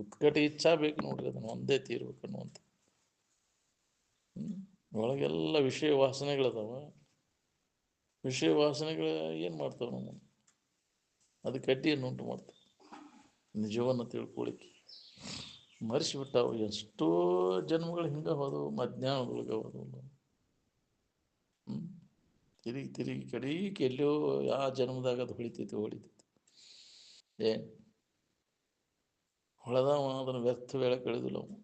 ಉತ್ಕಟ ಇಚ್ಛಾ ಬೇಕು ನೋಡ್ರಿ, ಅದನ್ನು ಒಂದೇ ತೀರ್ಬೇಕು ಅನ್ನುವಂಥ. ಒಳಗೆಲ್ಲ ವಿಷಯ ವಾಸನೆಗಳದಾವ. ವಿಷಯ ವಾಸನೆಗಳು ಏನು ಮಾಡ್ತಾವೆ ನಮ್ಮನ್ನು? ಅದಕ್ಕೆ ಅಡ್ಡಿಯನ್ನು ಉಂಟು ಮಾಡ್ತಾವೆ ನಿಜವನ್ನು ತಿಳ್ಕೊಳಿಕ್ಕೆ. ಮರೆಸಿಬಿಟ್ಟಾವು. ಎಷ್ಟೋ ಜನ್ಮಗಳು ಹಿಂಗೆ ಹೋದವು, ಮಧ್ಯಾಹ್ನದೊಳಗೆ ಹೋದವು. ತಿರುಗಿ ತಿರುಗಿ ಕಡೆಗೆ ಎಲ್ಲೋ ಆ ಜನ್ಮದಾಗ ಅದು ಹೊಳಿತೈತಿ. ಏನು ಹೊಳೆದವ ಅದನ್ನು ವ್ಯರ್ಥ ವೇಳೆ ಕಳೆದಿಲ್ಲ ಅವನು.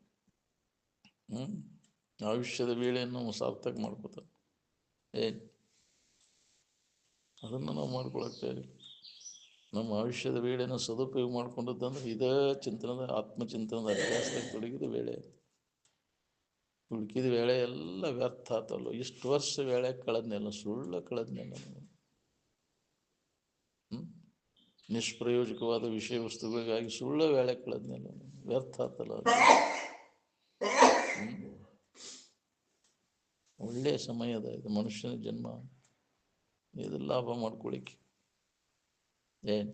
ಆಯುಷ್ಯದ ವೇಳೆಯನ್ನು ಸಾರ್ಥಕ ಮಾಡ್ಕೋತಾನೆ. ಏನು ಅದನ್ನು ನಾವು ಮಾಡ್ಕೊಳಕ್ಕೆ ನಮ್ಮ ಆಯುಷ್ಯದ ವೇಳೆಯನ್ನು ಸದುಪಯೋಗ ಮಾಡ್ಕೊಂಡದಂದ್ರೆ ಇದೇ ಚಿಂತನದ ಆತ್ಮಚಿಂತನದ ಅಭ್ಯಾಸದಾಗ ತೊಡಗಿದ ವೇಳೆ. ಉಳ್ಕಿದ ವೇಳೆ ಎಲ್ಲ ವ್ಯರ್ಥ ಆತಲ್ಲ. ಇಷ್ಟು ವರ್ಷ ವೇಳೆ ಕಳೆದ್ನೆಲ್ಲ, ಸುಳ್ಳ ಕಳೆದ್ನೆಲ್ಲ. ನಿಷ್ಪ್ರಯೋಜಕವಾದ ವಿಷಯ ವಸ್ತುಗಳಿಗಾಗಿ ಸುಳ್ಳ ವೇಳೆ ಕಳೆದ್ನೆಲ್ಲ, ವ್ಯರ್ಥ ಆತಲ್ಲ. ಒಳ್ಳೆಯ ಸಮಯದ ಇದು ಮನುಷ್ಯನ ಜನ್ಮ. ಇದು ಲಾಭ ಮಾಡ್ಕೊಳ್ಳಿಕ್ಕೆ ಏನು?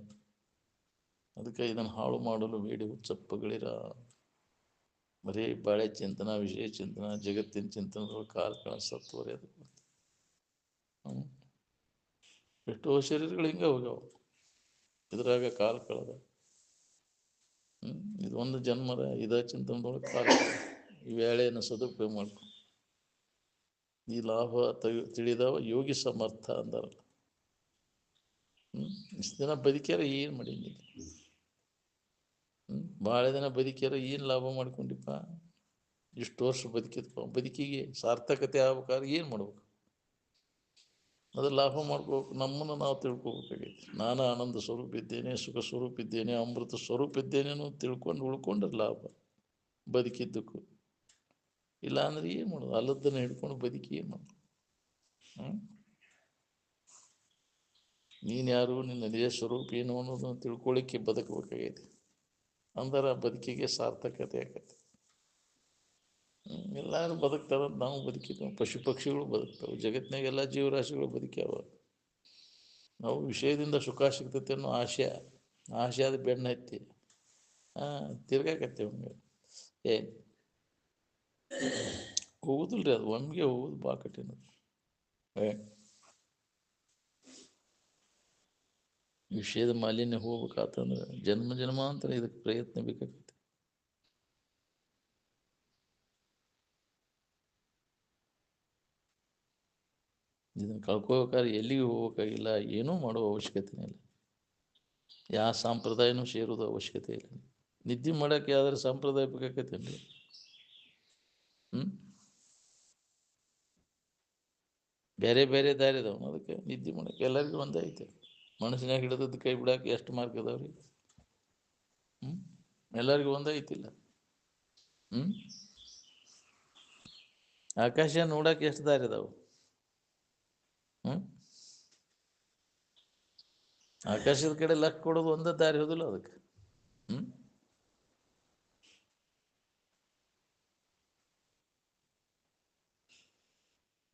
ಅದಕ್ಕೆ ಇದನ್ನು ಹಾಳು ಮಾಡಲು ಬೇಡಿ ಹುಚ್ಚಪ್ಪಗಳಿರ. ಬರೀ ಬಾಳೆ ಚಿಂತನ, ವಿಷಯ ಚಿಂತನ, ಜಗತ್ತಿನ ಚಿಂತನದೊಳಗೆ ಕಾಲ ಸತ್ವರೇ. ಅದಕ್ಕೆ ಎಷ್ಟೋ ಶರೀರಗಳು ಹಿಂಗೆ ಹೋಗ್ಯಾವ ಇದ್ರಾಗ ಕಾಲ ಕಳೆದ. ಇದೊಂದು ಜನ್ಮದ ಇದೇ ಚಿಂತನದೊಳಗೆ ಕಾಲ ಈ ವೇಳೆಯನ್ನು ಸದುಪಯೋಗ ಮಾಡ್ಕೊಂಡು ಈ ಲಾಭ ತಿಳಿದವ ಯೋಗಿ ಸಮರ್ಥ ಅಂದಾರಲ್ಲ. ಇಷ್ಟು ದಿನ ಬದುಕ್ಯಾರ ಏನು ಮಾಡೀನಿ? ಭಾಳ ದಿನ ಬದುಕ್ಯಾರ ಏನು ಲಾಭ ಮಾಡ್ಕೊಂಡಿಪ್ಪ? ಇಷ್ಟು ವರ್ಷ ಬದುಕಿದಪ್ಪ. ಬದುಕಿಗೆ ಸಾರ್ಥಕತೆ ಆಗ್ಬೇಕಾದ್ರೆ ಏನು ಮಾಡ್ಬೇಕು? ಅದು ಲಾಭ ಮಾಡ್ಕೋಬೇಕು. ನಮ್ಮನ್ನು ನಾವು ತಿಳ್ಕೊಬೇಕಾಗೈತಿ. ನಾನು ಆನಂದ ಸ್ವರೂಪ ಇದ್ದೇನೆ, ಸುಖ ಸ್ವರೂಪ ಇದ್ದೇನೆ, ಅಮೃತ ಸ್ವರೂಪ ಇದ್ದೇನೆ ತಿಳ್ಕೊಂಡು ಉಳ್ಕೊಂಡ್ರೆ ಲಾಭ ಬದುಕಿದ್ದಕ್ಕೂ. ಇಲ್ಲ ಅಂದ್ರೆ ಏನು ಮಾಡೋದು? ಅಲ್ಲದನ್ನು ಹಿಡ್ಕೊಂಡು ಬದುಕಿ ಏನು ಮಾಡೋದು? ನೀನು ಯಾರು, ನಿನ್ನ ನಿಜ ಸ್ವರೂಪ ಏನು ಅನ್ನೋದನ್ನು ತಿಳ್ಕೊಳ್ಳಿಕ್ಕೆ ಬದುಕಬೇಕಾಗೈತಿ. ಅಂದ್ರೆ ಬದುಕಿಗೆ ಸಾರ್ಥಕತೆ ಆಕೈತಿ. ಎಲ್ಲರೂ ಬದುಕ್ತಾರಂತ ನಾವು ಬದುಕಿದ್ದೇವೆ. ಪಶು ಪಕ್ಷಿಗಳು ಬದುಕ್ತಾವೆ. ಜಗತ್ತಿನಾಗ ಎಲ್ಲ ಜೀವರಾಶಿಗಳು ಬದುಕ್ಯಾವ. ನಾವು ವಿಷಯದಿಂದ ಸುಖ ಸಿಗ್ತೈತೆ ಅನ್ನೋ ಆಸೆ ಆದ ಬೆನ್ನು ಹತ್ತಿ ತಿರ್ಗಾಕತ್ತೇವೆ. ಹಂಗೆ ಏನು ಹೋಗುದಿಲ್ರಿ, ಅದು ಒಮ್ಗೆ ಹೋಗುದು ಭಾಳ ಕಠಿಣ. ವಿಷಯದ ಮಾಲಿನ್ಯ ಹೋಗ್ಬೇಕಾತಂದ್ರೆ ಜನ್ಮ ಜನ್ಮಾಂತರ ಇದಕ್ಕೆ ಪ್ರಯತ್ನ ಬೇಕಾಗತ್ತೆ. ಇದನ್ನು ಕಳ್ಕೋಬೇಕಾದ್ರೆ ಎಲ್ಲಿಗೂ ಹೋಗ್ಬೇಕಾಗಿಲ್ಲ, ಏನೂ ಮಾಡೋ ಅವಶ್ಯಕತೆನೇ ಇಲ್ಲ. ಯಾವ ಸಂಪ್ರದಾಯನೂ ಸೇರೋದು ಅವಶ್ಯಕತೆ ಇಲ್ಲ. ನಿದ್ದೆ ಮಾಡೋಕ್ಕೆ ಯಾವ್ದಾರು ಸಂಪ್ರದಾಯ ಬೇಕಾಗತ್ತೇನ್ರಿ? ಬೇರೆ ಬೇರೆ ದಾರಿ ಅದಾವ. ಅದಕ್ಕೆ ನಿದ್ದೆ ಮಾಡೋಕೆ ಎಲ್ಲರಿಗೂ ಒಂದೇ ಐತೆ. ಮನಸ್ಸಿನಾಗ ಹಿಡಿದದ್ದು ಕೈ ಬಿಡಾಕೆ ಎಷ್ಟು ಮಾರ್ಕ್ ಅದಾವ್ರಿ? ಎಲ್ಲರಿಗೂ ಒಂದೇ ಐತಿಲ್ಲ. ಆಕಾಶ ನೋಡಕ್ಕೆ ಎಷ್ಟು ದಾರಿ ಅದಾವು? ಆಕಾಶದ ಕಡೆ ಲಕ್ ಕೊಡೋದು ಒಂದೇ ದಾರಿ ಹೋದಿಲ್ಲ ಅದಕ್ಕೆ.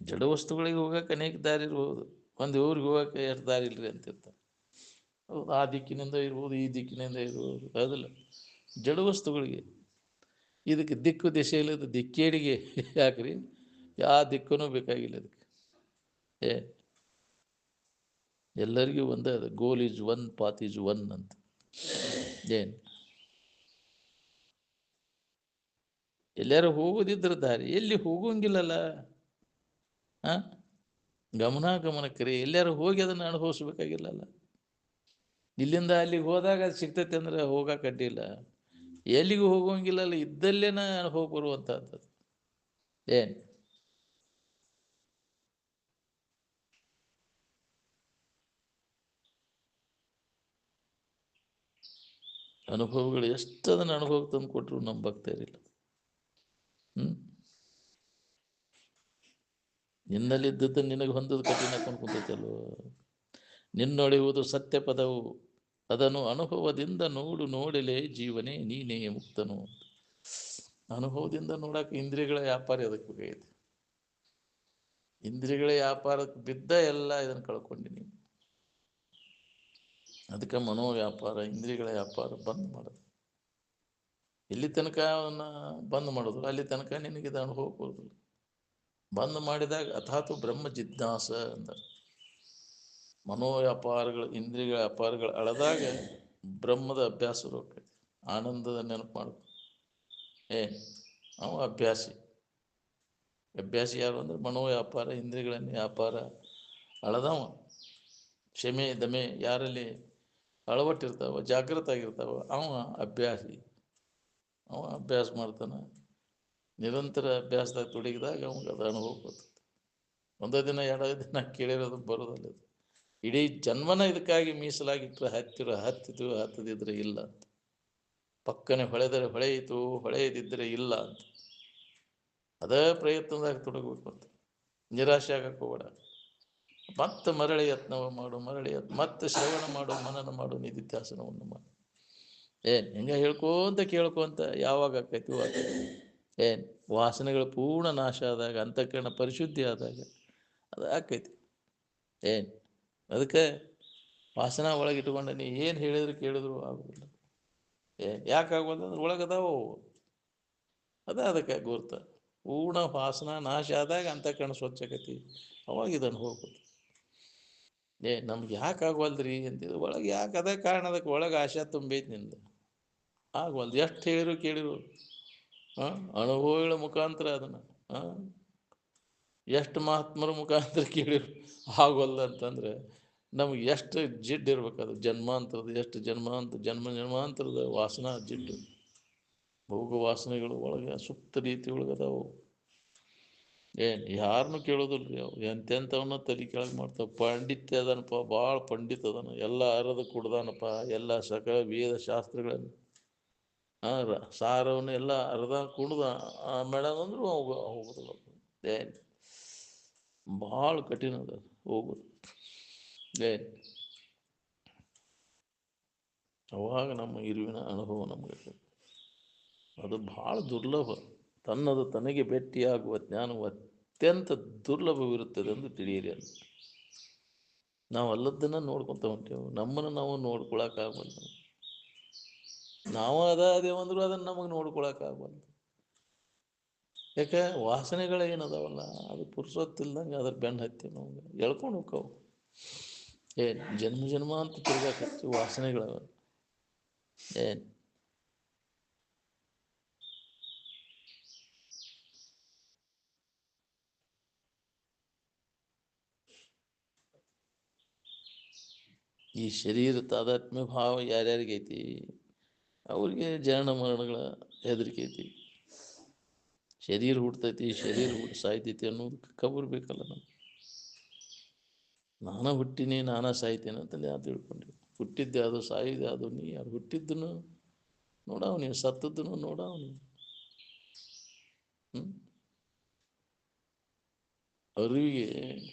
ಜಡ ವಸ್ತುಗಳಿಗೆ ಹೋಗಕ್ಕೆ ಅನೇಕ ದಾರಿ ಇರ್ಬೋದು. ಒಂದು ಊರಿಗೆ ಹೋಗಕ್ಕೆ ಎಷ್ಟು ದಾರಿ ಇಲ್ರಿ ಅಂತಿರ್ತಾರೆ. ಹೌದು, ಆ ದಿಕ್ಕಿನಿಂದ ಇರ್ಬೋದು, ಈ ದಿಕ್ಕಿನಿಂದ ಇರ್ಬೋದು. ಅದಲ್ಲ ಜಡ ವಸ್ತುಗಳಿಗೆ. ಇದಕ್ಕೆ ದಿಕ್ಕು ದಿಶೆ ಇಲ್ಲದ ದಿಕ್ಕೇಡಿಗೆ ಯಾಕ್ರಿ? ಯಾವ ದಿಕ್ಕೂ ಬೇಕಾಗಿಲ್ಲ ಅದಕ್ಕೆ. ಎಲ್ಲರಿಗೂ ಒಂದೇ ಅದು. Goal is one, path is one ಅಂತ. ಏನು ಎಲ್ಲಾರು ಹೋಗೋದಿದ್ರ ದಾರಿ, ಎಲ್ಲಿ ಹೋಗೋಂಗಿಲ್ಲಲ್ಲ. ಗಮನಕ್ಕರಿ ಎಲ್ಲಾರು ಹೋಗಿ ಅದನ್ನು ಅನುಭವಿಸ್ಬೇಕಾಗಿಲ್ಲಲ್ಲ. ಇಲ್ಲಿಂದ ಅಲ್ಲಿಗೆ ಹೋದಾಗ ಅದು ಸಿಗ್ತೈತೆ ಅಂದ್ರೆ ಹೋಗಕ್ಕೆ ಅಡ್ಡಿಲ್ಲ. ಎಲ್ಲಿಗೂ ಹೋಗೋಂಗಿಲ್ಲಲ್ಲ, ಇದ್ದಲ್ಲೇನ ಅನುಭವ ಬರುವಂಥದ್ದು. ಏನು ಅನುಭವಗಳು ಎಷ್ಟು ಅದನ್ನು ಅನುಭವಕ್ಕೆ ತಂದು ಕೊಟ್ಟರು ನಮ್ಮ ಭಕ್ತರಿಲ್ಲ. ನಿನ್ನಲ್ಲಿದ್ದದ್ದು ನಿನಗೆ ಹೊಂದೋದು ಕಠಿಣ ಕೊಂಡ್ಕೊತೈತಲ್ವ. ನಿನ್ನೊಳೆಯುವುದು ಸತ್ಯ ಪದವು, ಅದನ್ನು ಅನುಭವದಿಂದ ನೋಡಲೇ ಜೀವನೇ ನೀನೇ ಮುಕ್ತನು. ಅನುಭವದಿಂದ ನೋಡಕ್ಕೆ ಇಂದ್ರಿಯಗಳ ವ್ಯಾಪಾರ ಅದಕ್ಕೆ ಬೇಕಾಗಿದೆ. ಇಂದ್ರಿಯಗಳ ವ್ಯಾಪಾರಕ್ಕೆ ಬಿದ್ದ ಎಲ್ಲ ಇದನ್ನು ಕಳ್ಕೊಂಡಿನಿ. ಅದಕ್ಕೆ ಮನೋ ವ್ಯಾಪಾರ, ಇಂದ್ರಿಯಗಳ ವ್ಯಾಪಾರ ಬಂದ್ ಮಾಡೋದು. ಇಲ್ಲಿ ತನಕ ಅವನ್ನ ಬಂದ್ ಮಾಡೋದು, ಅಲ್ಲಿ ತನಕ ನಿನಗೆ ಇದು ಅನುಭವ ಕೊಡೋದಿಲ್ಲ. ಬಂದ್ ಮಾಡಿದಾಗ ಅಥಾತು ಬ್ರಹ್ಮ ಜಿಜ್ಞಾಸ ಅಂತ ಮನೋವ್ಯಾಪಾರಗಳು ಇಂದ್ರಿಯಗಳ ವ್ಯಾಪಾರಗಳು ಅಳದಾಗ ಬ್ರಹ್ಮದ ಅಭ್ಯಾಸ ಹೋಗ್ತೈತಿ. ಆನಂದದ ನೆನಪು ಮಾಡ್ಕೊ. ಅವ ಅಭ್ಯಾಸಿ. ಅಭ್ಯಾಸಿ ಯಾರು ಅಂದ್ರೆ ಮನೋವ್ಯಾಪಾರ ಇಂದ್ರಿಯಗಳನ್ನ ವ್ಯಾಪಾರ ಅಳದವ. ಕ್ಷಮೆ ದಮೆ ಯಾರಲ್ಲಿ ಅಳವಟ್ಟಿರ್ತಾವ, ಜಾಗೃತ ಆಗಿರ್ತಾವ, ಅವ ಅಭ್ಯಾಸಿ. ಅವ ಅಭ್ಯಾಸ ಮಾಡ್ತಾನೆ. ನಿರಂತರ ಅಭ್ಯಾಸದಾಗ ತೊಡಗಿದಾಗ ಅವಾಗ ಅದು ಅನುಭವ ಬರ್ತದೆ. ಒಂದೇ ದಿನ ಎರಡು ದಿನ ಕೇಳಿರೋದು ಬರೋದಲ್ಲ. ಇಡೀ ಜನ್ಮನ ಇದಕ್ಕಾಗಿ ಮೀಸಲಾಗಿಟ್ಟರೆ ಹತ್ತದಿದ್ರೆ ಇಲ್ಲ ಅಂತ. ಪಕ್ಕನೆ ಹೊಳೆದರೆ ಹೊಳೆಯಿತು, ಹೊಳೆಯದಿದ್ದರೆ ಇಲ್ಲ ಅಂತ. ಅದೇ ಪ್ರಯತ್ನದಾಗ ತೊಡಗಬೇಕು ಅಂತ. ನಿರಾಶೆ ಆಗಕ್ಕೆ ಹೋಗಬೇಡ. ಮತ್ತೆ ಮರಳಿ ಯತ್ನವ ಮಾಡು, ಮತ್ತೆ ಶ್ರವಣ ಮಾಡು, ಮನನ ಮಾಡು, ನಿಧಿಧ್ಯಾಸನವನ್ನು ಮಾಡು. ಹಿಂಗೆ ಹೇಳ್ಕೊಂತ ಕೇಳ್ಕೊಂತ ಯಾವಾಗ ಆಕೈತಿ ಆಕೈತಿ. ವಾಸನೆಗಳು ಪೂರ್ಣ ನಾಶ ಆದಾಗ, ಅಂತಃಕರಣ ಪರಿಶುದ್ಧಿ ಆದಾಗ ಅದು ಆಕೈತಿ. ಅದಕ್ಕೆ ವಾಸನ ಒಳಗೆ ಇಟ್ಕೊಂಡ ನೀ ಏನು ಹೇಳಿದ್ರು ಕೇಳಿದ್ರು ಆಗೋದಿಲ್ಲ. ಯಾಕಾಗೋದು ಅಂದ್ರೆ ಒಳಗದಾವು. ಅದಕ್ಕೆ ಗುರ್ತ. ಪೂರ್ಣ ವಾಸನ ನಾಶ ಆದಾಗ ಅಂತಃಕರಣ ಸ್ವಚ್ಛ ಆಕೈತಿ. ಅವಾಗ ಇದನ್ನು ಹೋಗ್ಬೋದು. ನಮ್ಗೆ ಯಾಕೆ ಆಗೋಲ್ದ್ರಿ ಅಂತಿದ್ರು. ಒಳಗೆ ಯಾಕೆ ಅದೇ ಕಾರಣ, ಅದಕ್ಕೆ ಒಳಗೆ ಆಶಾ ತುಂಬೈತಿ ನಿಂದು. ಆಗವಲ್ದು. ಎಷ್ಟು ಹೇಳಿರು ಕೇಳಿರು. ಅನುಭವಗಳ ಮುಖಾಂತರ ಅದನ್ನು ಎಷ್ಟು ಮಹಾತ್ಮರ ಮುಖಾಂತರ ಕೇಳಿರು ಆಗೋಲ್ಲ ಅಂತಂದ್ರೆ ನಮ್ಗೆ ಎಷ್ಟು ಜಿಡ್ಡು ಇರ್ಬೇಕದು. ಜನ್ಮಾಂತರದ ಎಷ್ಟು ಜನ್ಮಾಂತರದ ವಾಸನಾ ಜಿಡ್ಡು, ಭೋಗ ವಾಸನೆಗಳು ಒಳಗೆ ಸುಪ್ತ ರೀತಿ ಒಳಗದಾವು. ಯಾರನ್ನು ಕೇಳೋದಿಲ್ರಿ. ಅವು ಎಂತೆಂಥವನ್ನ ತಲೆ ಕೆಳಗೆ ಮಾಡ್ತಾವ. ಪಂಡಿತ್ಯ ಅದನಪ್ಪ, ಭಾಳ ಪಂಡಿತ ಅದನ, ಎಲ್ಲ ಅರದ ಕುಡ್ದಾನಪ್ಪ, ಎಲ್ಲ ಸಕಲ ವೇದ ಶಾಸ್ತ್ರಗಳನ್ನು ಸಾರವನ್ನು ಎಲ್ಲ ಅರ್ಧ ಕುಡ್ದ ಮೇಡಮ್ ಅಂದ್ರು ಹೋಗೋದಿಲ್ಲ. ಭಾಳ ಕಠಿಣ ಅದ ಹೋಗೋದು. ಅವಾಗ ನಮ್ಮ ಇರುವಿನ ಅನುಭವ ನಮಗೆ ಅದು ಭಾಳ ದುರ್ಲಭ. ತನ್ನದು ತನಗೆ ಭೇಟಿಯಾಗುವ ಜ್ಞಾನವು ಅತ್ಯಂತ ದುರ್ಲಭವಿರುತ್ತದೆ ಎಂದು ತಿಳಿಯಿರಿ ಅಂತ. ನಾವು ಅಲ್ಲದನ್ನ ನೋಡ್ಕೊತ ಹೊಂಟೇವು. ನಮ್ಮನ್ನು ನಾವು ನೋಡ್ಕೊಳಕ್ಕಾಗಬಲ್ಲ. ನಾವು ಅದೇವಂದ್ರು ಅದನ್ನು ನಮಗೆ ನೋಡ್ಕೊಳಕ್ಕಾಗಬಲ್ಲ. ಯಾಕೆ ವಾಸನೆಗಳು ಏನದಾವಲ್ಲ, ಅದು ಪುರುಸೊತ್ತಿಲ್ದಂಗೆ ಅದ್ರ ಬೆನ್ನು ಹತ್ತಿ ನಮ್ಗೆ ಎಳ್ಕೊಂಡು ಹೋಗ್ತಾವು. ಜನ್ಮ ಜನ್ಮ ಅಂತ ತಿರ್ಗಾಕತ್ತಿ ವಾಸನೆಗಳವ. ಈ ಶರೀರ ತಾದಾತ್ಮ್ಯ ಭಾವ ಯಾರ್ಯಾರಿಗೈತಿ ಅವ್ರಿಗೆ ಜನನ ಮರಣಗಳ ಹೆದರಿಕೆ ಐತಿ. ಶರೀರ ಹುಡ್ತೈತಿ, ಶರೀರ ಸಾಯ್ತೈತಿ ಅನ್ನೋದಕ್ಕೆ ಖಬರ್ ಬೇಕಲ್ಲ. ನಾನ ಹುಟ್ಟಿನಿ, ನಾನಾ ಸಾಯ್ತೇನೆ ಅಂತಂದು ಯಾರು ತಿಳ್ಕೊಂಡಿ. ಹುಟ್ಟಿದ್ದೆ ಅದು, ಸಾಯಿದೆ ಅದು. ನೀ ಯಾರು ಹುಟ್ಟಿದ್ದನು ನೋಡಾವ್, ನೀವು ಸತ್ತದ್ದನ್ನು ನೋಡಾವ್. ನೀವು ಅರಿವಿಗೆ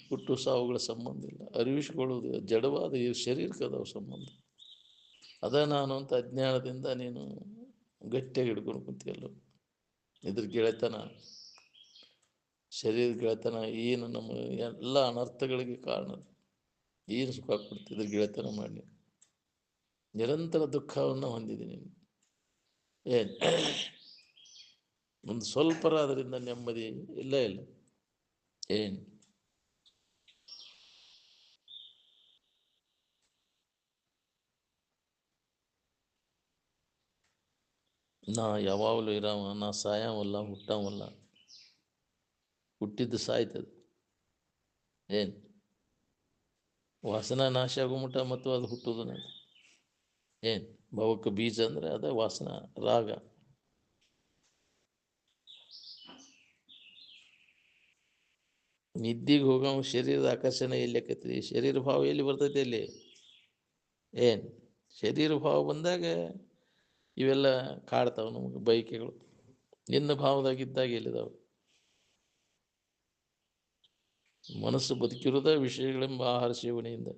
ಹುಟ್ಟು ಸಾವುಗಳ ಸಂಬಂಧ ಇಲ್ಲ. ಅರಿವಿಸ್ಕೊಳ್ಳೋದು ಜಡವಾದ ಈ ಶರೀರಕ್ಕೆ ಅದಾವ ಸಂಬಂಧ. ಅದ ನಾನು ಅಂತ ಅಜ್ಞಾನದಿಂದ ನೀನು ಗಟ್ಟಿಯಾಗಿ ಹಿಡ್ಕೊಂಡು ಕುಂತಿಯಲ್ಲ. ಇದ್ರ ಗೆಳೆತನ, ಶರೀರ ಗೆಳೆತನ ಏನು ನಮ್ಮ ಎಲ್ಲ ಅನರ್ಥಗಳಿಗೆ ಕಾರಣ. ಏನು ಸುಖ ಕೊಡ್ತಿದ್ರ ಗೆಳೆತನ ಮಾಡಿ ನಿರಂತರ ದುಃಖವನ್ನು ಹೊಂದಿದ್ದೀನಿ. ಒಂದು ಸ್ವಲ್ಪರ ಅದರಿಂದ ನೆಮ್ಮದಿ ಇಲ್ಲ. ನಾ ಯಾವಾಗಲೂ ಇರಾವ, ನಾ ಸಾಯವಲ್ಲ, ಹುಟ್ಟವಲ್ಲ. ಹುಟ್ಟಿದ್ದು ಸಾಯ್ತದೆ. ವಾಸನಾ ನಾಶ ಆಗೋಮಟ ಮತ್ತು ಅದು ಹುಟ್ಟುದನ. ಭವಕ್ಕೆ ಬೀಜ ಅಂದ್ರೆ ಅದೇ ವಾಸನಾ ರಾಗ. ನಿದ್ದಿಗೆ ಹೋಗೋ ಶರೀರದ ಆಕರ್ಷಣೆ ಎಲ್ಲಿ ಆಕೈತಿ? ಶರೀರ ಭಾವ ಎಲ್ಲಿ ಬರ್ತೈತಿ? ಅಲ್ಲಿ ಶರೀರ ಭಾವ ಬಂದಾಗ ಇವೆಲ್ಲ ಕಾಡ್ತಾವ ನಮಗೆ ಬಯಕೆಗಳು. ನಿನ್ನ ಭಾವದಾಗಿದ್ದಾಗ ಎಲ್ಲಿದಾವೆ? ಮನಸ್ಸು ಬದುಕಿರೋದ ವಿಷಯಗಳೆಂಬ ಆಹಾರ ಸೇವನೆಯಿಂದ.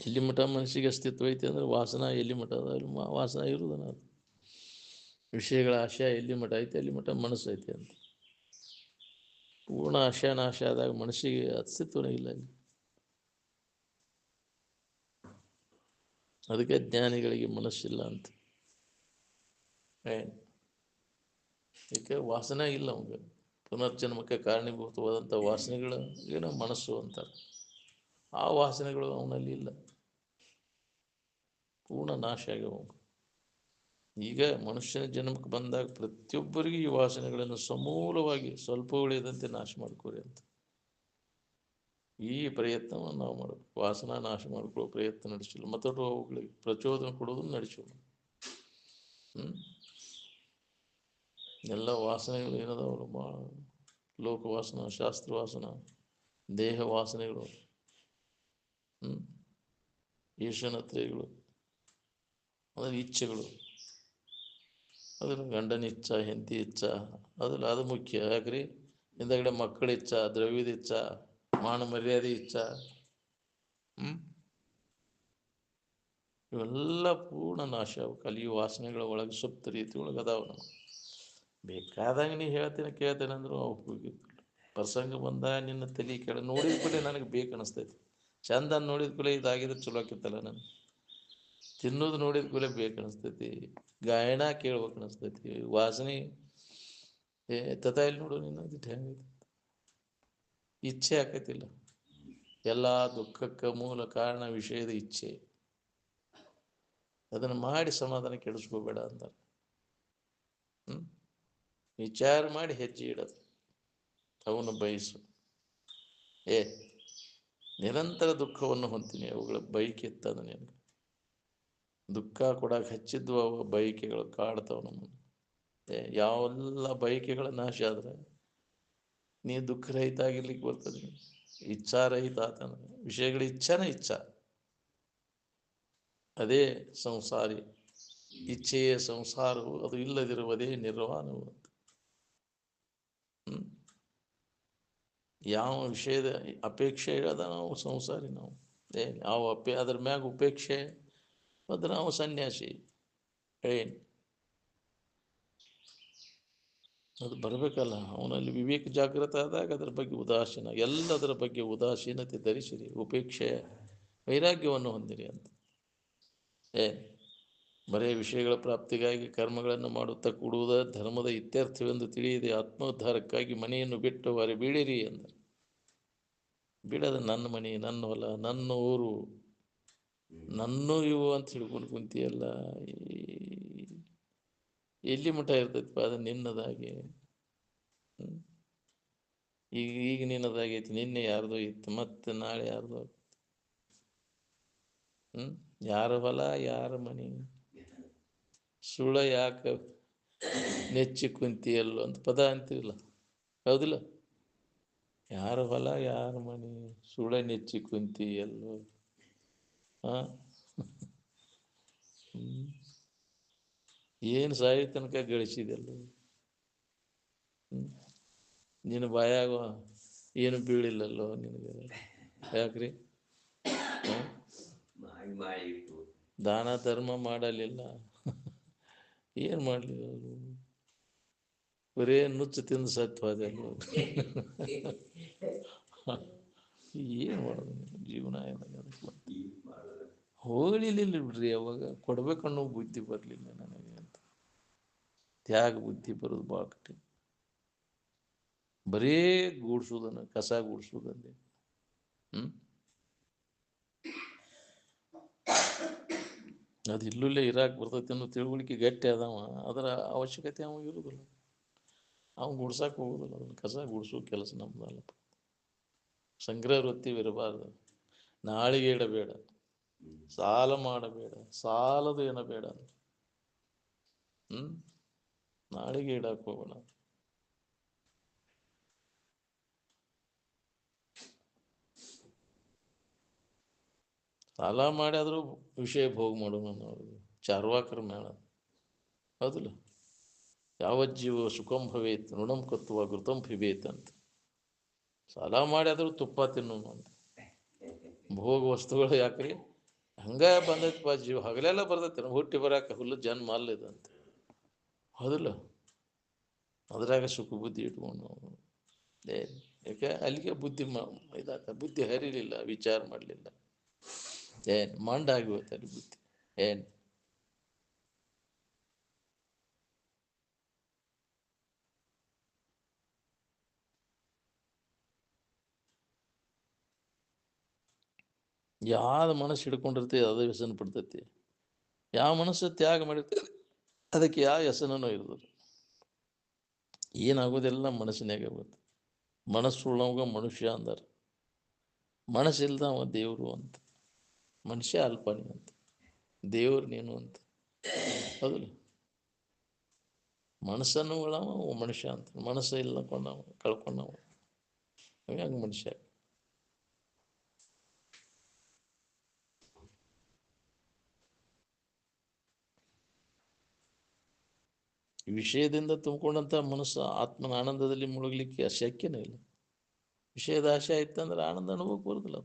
ಎಲ್ಲಿ ಮಠ ಮನಸ್ಸಿಗೆ ಅಸ್ತಿತ್ವ ಐತಿ ಅಂದ್ರೆ ವಾಸನ ಎಲ್ಲಿ ಮಠ ಅದ ಅಲ್ಲಿ ವಾಸನ ಇರುವುದನ. ಅದು ವಿಷಯಗಳ ಆಶಯ ಎಲ್ಲಿ ಮಠ ಐತಿ ಅಲ್ಲಿ ಮಠ ಮನಸ್ಸು ಐತಿ ಅಂತ. ಪೂರ್ಣ ಆಶಯ ನಾಶ ಆದಾಗ ಮನಸ್ಸಿಗೆ ಅಸ್ತಿತ್ವನೇ ಇಲ್ಲ ಅಲ್ಲಿ. ಅದಕ್ಕೆ ಜ್ಞಾನಿಗಳಿಗೆ ಮನಸ್ಸಿಲ್ಲ ಅಂತ. ಏಕೆ ವಾಸನೆ ಇಲ್ಲ ಅವಂಗೆ. ಪುನರ್ಜನ್ಮಕ್ಕೆ ಕಾರಣೀಭೂತವಾದಂಥ ವಾಸನೆಗಳು ಏನೋ ಮನಸ್ಸು ಅಂತಾರೆ. ಆ ವಾಸನೆಗಳು ಅವನಲ್ಲಿ ಇಲ್ಲ, ಪೂರ್ಣ ನಾಶ ಆಗ್ಯಾವ. ಈಗ ಮನುಷ್ಯನ ಜನ್ಮಕ್ಕೆ ಬಂದಾಗ ಪ್ರತಿಯೊಬ್ಬರಿಗೂ ಈ ವಾಸನೆಗಳನ್ನು ಸಮೂಲವಾಗಿ ಸ್ವಲ್ಪ ಉಳಿಯದಂತೆ ನಾಶ ಮಾಡ್ಕೋರಿ ಅಂತ ಈ ಪ್ರಯತ್ನವನ್ನು ನಾವು ಮಾಡಬೇಕು. ವಾಸನ ನಾಶ ಮಾಡ್ಕೊಳ್ಳೋ ಪ್ರಯತ್ನ ನಡೆಸಿಲ್ಲ, ಮತ್ತೊಟ್ಟು ಅವುಗಳಿಗೆ ಪ್ರಚೋದನೆ ಕೊಡೋದನ್ನು ನಡೆಸೋಣ. ಎಲ್ಲ ವಾಸನೆಗಳು ಏನದಾವಲ್ಲ, ಭಾಳ ಲೋಕವಾಸನ, ಶಾಸ್ತ್ರವಾಸನ, ದೇಹ ವಾಸನೆಗಳು, ಈಶನತ್ರಯಗಳು, ಅದರ ಇಚ್ಛೆಗಳು, ಅದ್ರ ಗಂಡನ ಇಚ್ಛ, ಹೆಂಡತಿ ಇಚ್ಛ, ಅದಲ್ಲ ಅದು ಮುಖ್ಯ. ಯಾಕ್ರಿ ಹಿಂದಗಡೆ ಮಕ್ಕಳ ಇಚ್ಛ, ದ್ರವ್ಯದ ಇಚ್ಛ, ಮಾನ ಮರ್ಯಾದೆ ಇಚ್ಛ, ಇವೆಲ್ಲ ಪೂರ್ಣ ನಾಶ ಆಗ್ಬೇಕಲ್ಲ. ಈ ವಾಸನೆಗಳ ಒಳಗೆ ಸುಪ್ತ ರೀತಿ ಒಳಗೆ ಅದಾವ. ನಮಗೆ ಬೇಕಾದಂಗೆ ನೀ ಹೇಳ್ತೇನೆ ಕೇಳ್ತೇನೆ ಅಂದ್ರು ಹೋಗಿ ಪ್ರಸಂಗ ಬಂದಾಗ ನಿನ್ನ ತಲೆ ಕೆಳ ನೋಡಿದ ಕೂಡಲೇ ನನಗೆ ಬೇಕು ಅನಿಸ್ತೈತಿ. ಚಂದ ನೋಡಿದ ಕೂಡಲೇ ಇದಾಗಿದ್ರೆ ಚಲೋ ಆಕಿತ್ತಲ್ಲ, ನನಗೆ ತಿನ್ನೋದು ನೋಡಿದ ಕೂಡಲೇ ಬೇಕು ಅನಿಸ್ತೈತಿ, ಗಾಯನ ಕೇಳ್ಬೇಕು ಅನಿಸ್ತೈತಿ, ವಾಸನೆ ಇಲ್ಲಿ ನೋಡು ನಿನ್ನ ಇಟ್ಟು ಹೆಂಗೈತಿ, ಇಚ್ಛೆ ಆಕೈತಿಲ್ಲ. ಎಲ್ಲ ದುಃಖಕ್ಕೆ ಮೂಲ ಕಾರಣ ವಿಷಯದ ಇಚ್ಛೆ. ಅದನ್ನು ಮಾಡಿ ಸಮಾಧಾನ ಕೆಡಿಸ್ಕೋಬೇಡ ಅಂತಾರೆ. ವಿಚಾರ ಮಾಡಿ ಹೆಜ್ಜೆ ಇಡೋದು, ಅವನು ಬಯಸು. ನಿರಂತರ ದುಃಖವನ್ನು ಹೊಂತೀನಿ, ಅವುಗಳ ಬೈಕ್ ಎತ್ತದ ನಿನಗೆ ದುಃಖ ಕೊಡಕ್ಕೆ ಹಚ್ಚಿದ್ವು ಅವು ಬಯಕೆಗಳು ಕಾಡ್ತಾವ ನಮ್ಮನ್ನು. ಯಾವೆಲ್ಲ ಬಯಕೆಗಳ ನಾಶ ಆದ್ರೆ ನೀ ದುಃಖರಹಿತ ಆಗಿರ್ಲಿಕ್ಕೆ ಬರ್ತದೆ. ಇಚ್ಛಾರಹಿತ ಆತನ ವಿಷಯಗಳ ಇಚ್ಛಾನ ಇಚ್ಛಾ, ಅದೇ ಸಂಸಾರಿ. ಇಚ್ಛೆಯೇ ಸಂಸಾರವು, ಅದು ಇಲ್ಲದಿರುವುದೇ ನಿರ್ವಾಣವು ಅಂತ. ಯಾವ ವಿಷಯದ ಅಪೇಕ್ಷೆ ಇರೋದ ನಾವು ಸಂಸಾರಿ. ನಾವು ಯಾವ ಅದ್ರ ಮ್ಯಾಗ ಉಪೇಕ್ಷೆ ಅದ್ರ ನಾವು ಸನ್ಯಾಸಿ. ಅದು ಬರಬೇಕಲ್ಲ ಅವನಲ್ಲಿ. ವಿವೇಕ ಜಾಗೃತ ಆದಾಗ ಅದರ ಬಗ್ಗೆ ಉದಾಸೀನ, ಎಲ್ಲದರ ಬಗ್ಗೆ ಉದಾಸೀನತೆ ಧರಿಸಿರಿ, ಉಪೇಕ್ಷೆಯ ವೈರಾಗ್ಯವನ್ನು ಹೊಂದಿರಿ ಅಂತ. ಬರೇ ವಿಷಯಗಳ ಪ್ರಾಪ್ತಿಗಾಗಿ ಕರ್ಮಗಳನ್ನು ಮಾಡುತ್ತಾ ಕೂಡುವುದ ಧರ್ಮದ ಇತ್ಯರ್ಥವೆಂದು ತಿಳಿಯದೆ ಆತ್ಮೋದ್ಧಾರಕ್ಕಾಗಿ ಮನೆಯನ್ನು ಬಿಟ್ಟು ಹೊರ ಬೀಳಿರಿ ಎಂದರು. ಬಿಡದ ನನ್ನ ಮನೆ, ನನ್ನ ಹೊಲ, ನನ್ನ ಊರು, ನನ್ನೂ ಇವು ಅಂತ ಹಿಡ್ಕೊಂಡು ಕುಂತಿಯಲ್ಲ, ಎಲ್ಲಿ ಮಠ ಇರ್ತೈತಿಪ್ಪ ಅದು ನಿನ್ನದಾಗೆ. ಈಗ ನಿನ್ನದಾಗೈತಿ, ನಿನ್ನೆ ಯಾರ್ದೋ ಇತ್ತು, ಮತ್ತೆ ನಾಳೆ ಯಾರ್ದೋ. ಯಾರ ಹೊಲ ಯಾರ ಮನೆ, ಸುಳ್ಳ ಯಾಕೆ ನೆಚ್ಚಿ ಕುಂತಿಯಲ್ಲೋ ಅಂತ ಪದ ಅಂತಿರಲ್ಲ, ಹೌದಿಲ್ಲ? ಯಾರ ಹೊಲ ಯಾರ ಮನೆ, ಸುಳ್ಳ ನೆಚ್ಚಿ ಕುಂತಿಯಲ್ಲೋ. ಏನು ಸಾಯಿ ತನಕ ಗಳಿಸಿದೆಲ್ಲೋ. ನಿನ್ನ ಬಾಯಾಗ ಏನು ಬೀಳಿಲ್ಲಲ್ಲೋ ನಿನಗೆ. ಯಾಕ್ರಿ? ದಾನ ಧರ್ಮ ಮಾಡಲಿಲ್ಲ, ಏನು ಮಾಡಲಿಲ್ಲ, ಬರೇ ನುಚ್ಚು ತಿಂದು ಸತ್ವಾದೆಲ್ಲೋ. ಏನು ಮಾಡೋದು ಜೀವನ ಹೋಗ್ಲಿಲ್ಲ ಬಿಡ್ರಿ. ಅವಾಗ ಕೊಡ್ಬೇಕನ್ನೋ ಬುದ್ಧಿ ಬರಲಿಲ್ಲ ನನಗೆ ಅಂತ. ತ್ಯಾಗ ಬುದ್ಧಿ ಬರೋದು ಭಾಳ ಕಠಿಣ. ಬರೇ ಗೂಡ್ಸೋದನ್ನ, ಕಸ ಗೂಡ್ಸೋದಲ್ಲಿ. ಅದು ಇಲ್ಲೇ ಇರಾಕ್ ಬರ್ತೈತಿ ಅನ್ನೋ ತಿಳುವಳಿಕೆ ಗಟ್ಟಿ ಅದಾವ, ಅದರ ಅವಶ್ಯಕತೆ ಅವ ಇರುವುದಿಲ್ಲ. ಅವ್ನು ಗುಡ್ಸಕ್ಕೆ ಹೋಗುದಿಲ್ಲ, ಅದನ್ನು ಕಸ ಗುಡ್ಸೋ ಕೆಲಸ ನಮ್ದಲ್ಲಪ್ಪ. ಸಂಗ್ರಹ ವೃತ್ತಿವಿರಬಾರ್ದು. ನಾಳಿಗೆ ಇಡಬೇಡ, ಸಾಲ ಮಾಡಬೇಡ, ಸಾಲದು ಏನಬೇಡ, ನಾಳಿಗೆ ಇಡಕ್ಕೆ ಹೋಗೋಣ. ಸಾಲ ಮಾಡಿ ಆದರೂ ವಿಷಯ ಭೋಗ ಮಾಡೋಣ ನಾವು. ಚಾರ್ವಾಕರ ಮೇಳ, ಹೌದಿಲ್ಲ? ಯಾವಜ್ಜೀವ ಸುಖಂ ಭವೇತ್ ಋಣಂ ಕತ್ತುವ ಘೃತಂ ಪಿಬೇತ್ ಅಂತ. ಸಾಲ ಮಾಡಿ ಆದರೂ ತುಪ್ಪ ತಿನ್ನೋಣ ಅಂತ. ಭೋಗ ವಸ್ತುಗಳು ಯಾಕ್ರಿ? ಹಂಗ ಬಂದೈತಿಪ್ಪ ಜೀವ, ಹಗಲೆಲ್ಲ ಬರ್ತೈತಿ. ಹುಟ್ಟಿ ಬರಾಕ ಹುಲ್ಲು ಜನ್ಮ ಅಲ್ಲಿದಂತ, ಹೌದಿಲ್ಲ? ಅದ್ರಾಗ ಸುಖ ಬುದ್ಧಿ ಇಟ್ಕೊಂಡು ಯಾಕೆ ಅಲ್ಲಿಗೆ ಬುದ್ಧಿ ಇದಾತ. ಬುದ್ಧಿ ಹರಿಲಿಲ್ಲ, ವಿಚಾರ ಮಾಡಲಿಲ್ಲ, ಮಂಡ ಆಗಿ ಹೋಗ್ತಾರೆ ಬುದ್ಧಿ. ಏನು ಯಾವ ಮನಸ್ಸು ಹಿಡ್ಕೊಂಡಿರ್ತೈತಿ ಅದು ವ್ಯಸನ ಪಡ್ತೈತಿ. ಯಾವ ಮನಸ್ಸು ತ್ಯಾಗ ಮಾಡಿರ್ತೈತಿ ಅದಕ್ಕೆ ಯಾವ ವ್ಯಸನನೂ ಇರೋದಿಲ್ಲ. ಏನಾಗೋದೆಲ್ಲ ಮನಸ್ಸಿನಾಗೆ ಬರುತ್ತೆ. ಮನಸ್ಸುಳ್ಳವಾಗ ಮನುಷ್ಯ ಅಂದಾರ, ಮನಸ್ಸಿಲ್ದ ಅವ ದೇವರು ಅಂತ. ಮನುಷ್ಯ ಅಲ್ಪನೇ ಅಂತ, ದೇವ್ರು ನೀನು ಅಂತ. ಹೌದಿಲ್ಲ? ಮನಸ್ಸನ್ನು ಉಳ್ಳವ ಮನುಷ್ಯ ಅಂತ, ಮನಸ್ಸು ಇಲ್ಲ ಕೊಂಡವ ಕಳ್ಕೊಂಡವ, ಹಂಗಾಗಿ ಮನುಷ್ಯ. ವಿಷಯದಿಂದ ತುಂಬಿಕೊಂಡಂಥ ಮನಸ್ಸು ಆತ್ಮನ ಆನಂದದಲ್ಲಿ ಮುಳುಗಲಿಕ್ಕೆ ಶಕ್ಯನೇ ಇಲ್ಲ. ವಿಷಯದ ಆಶೆ ಆಯ್ತಂದ್ರೆ ಆನಂದ ಅನುಭವಕ್ಕೆ ಬರೋದಿಲ್ಲ.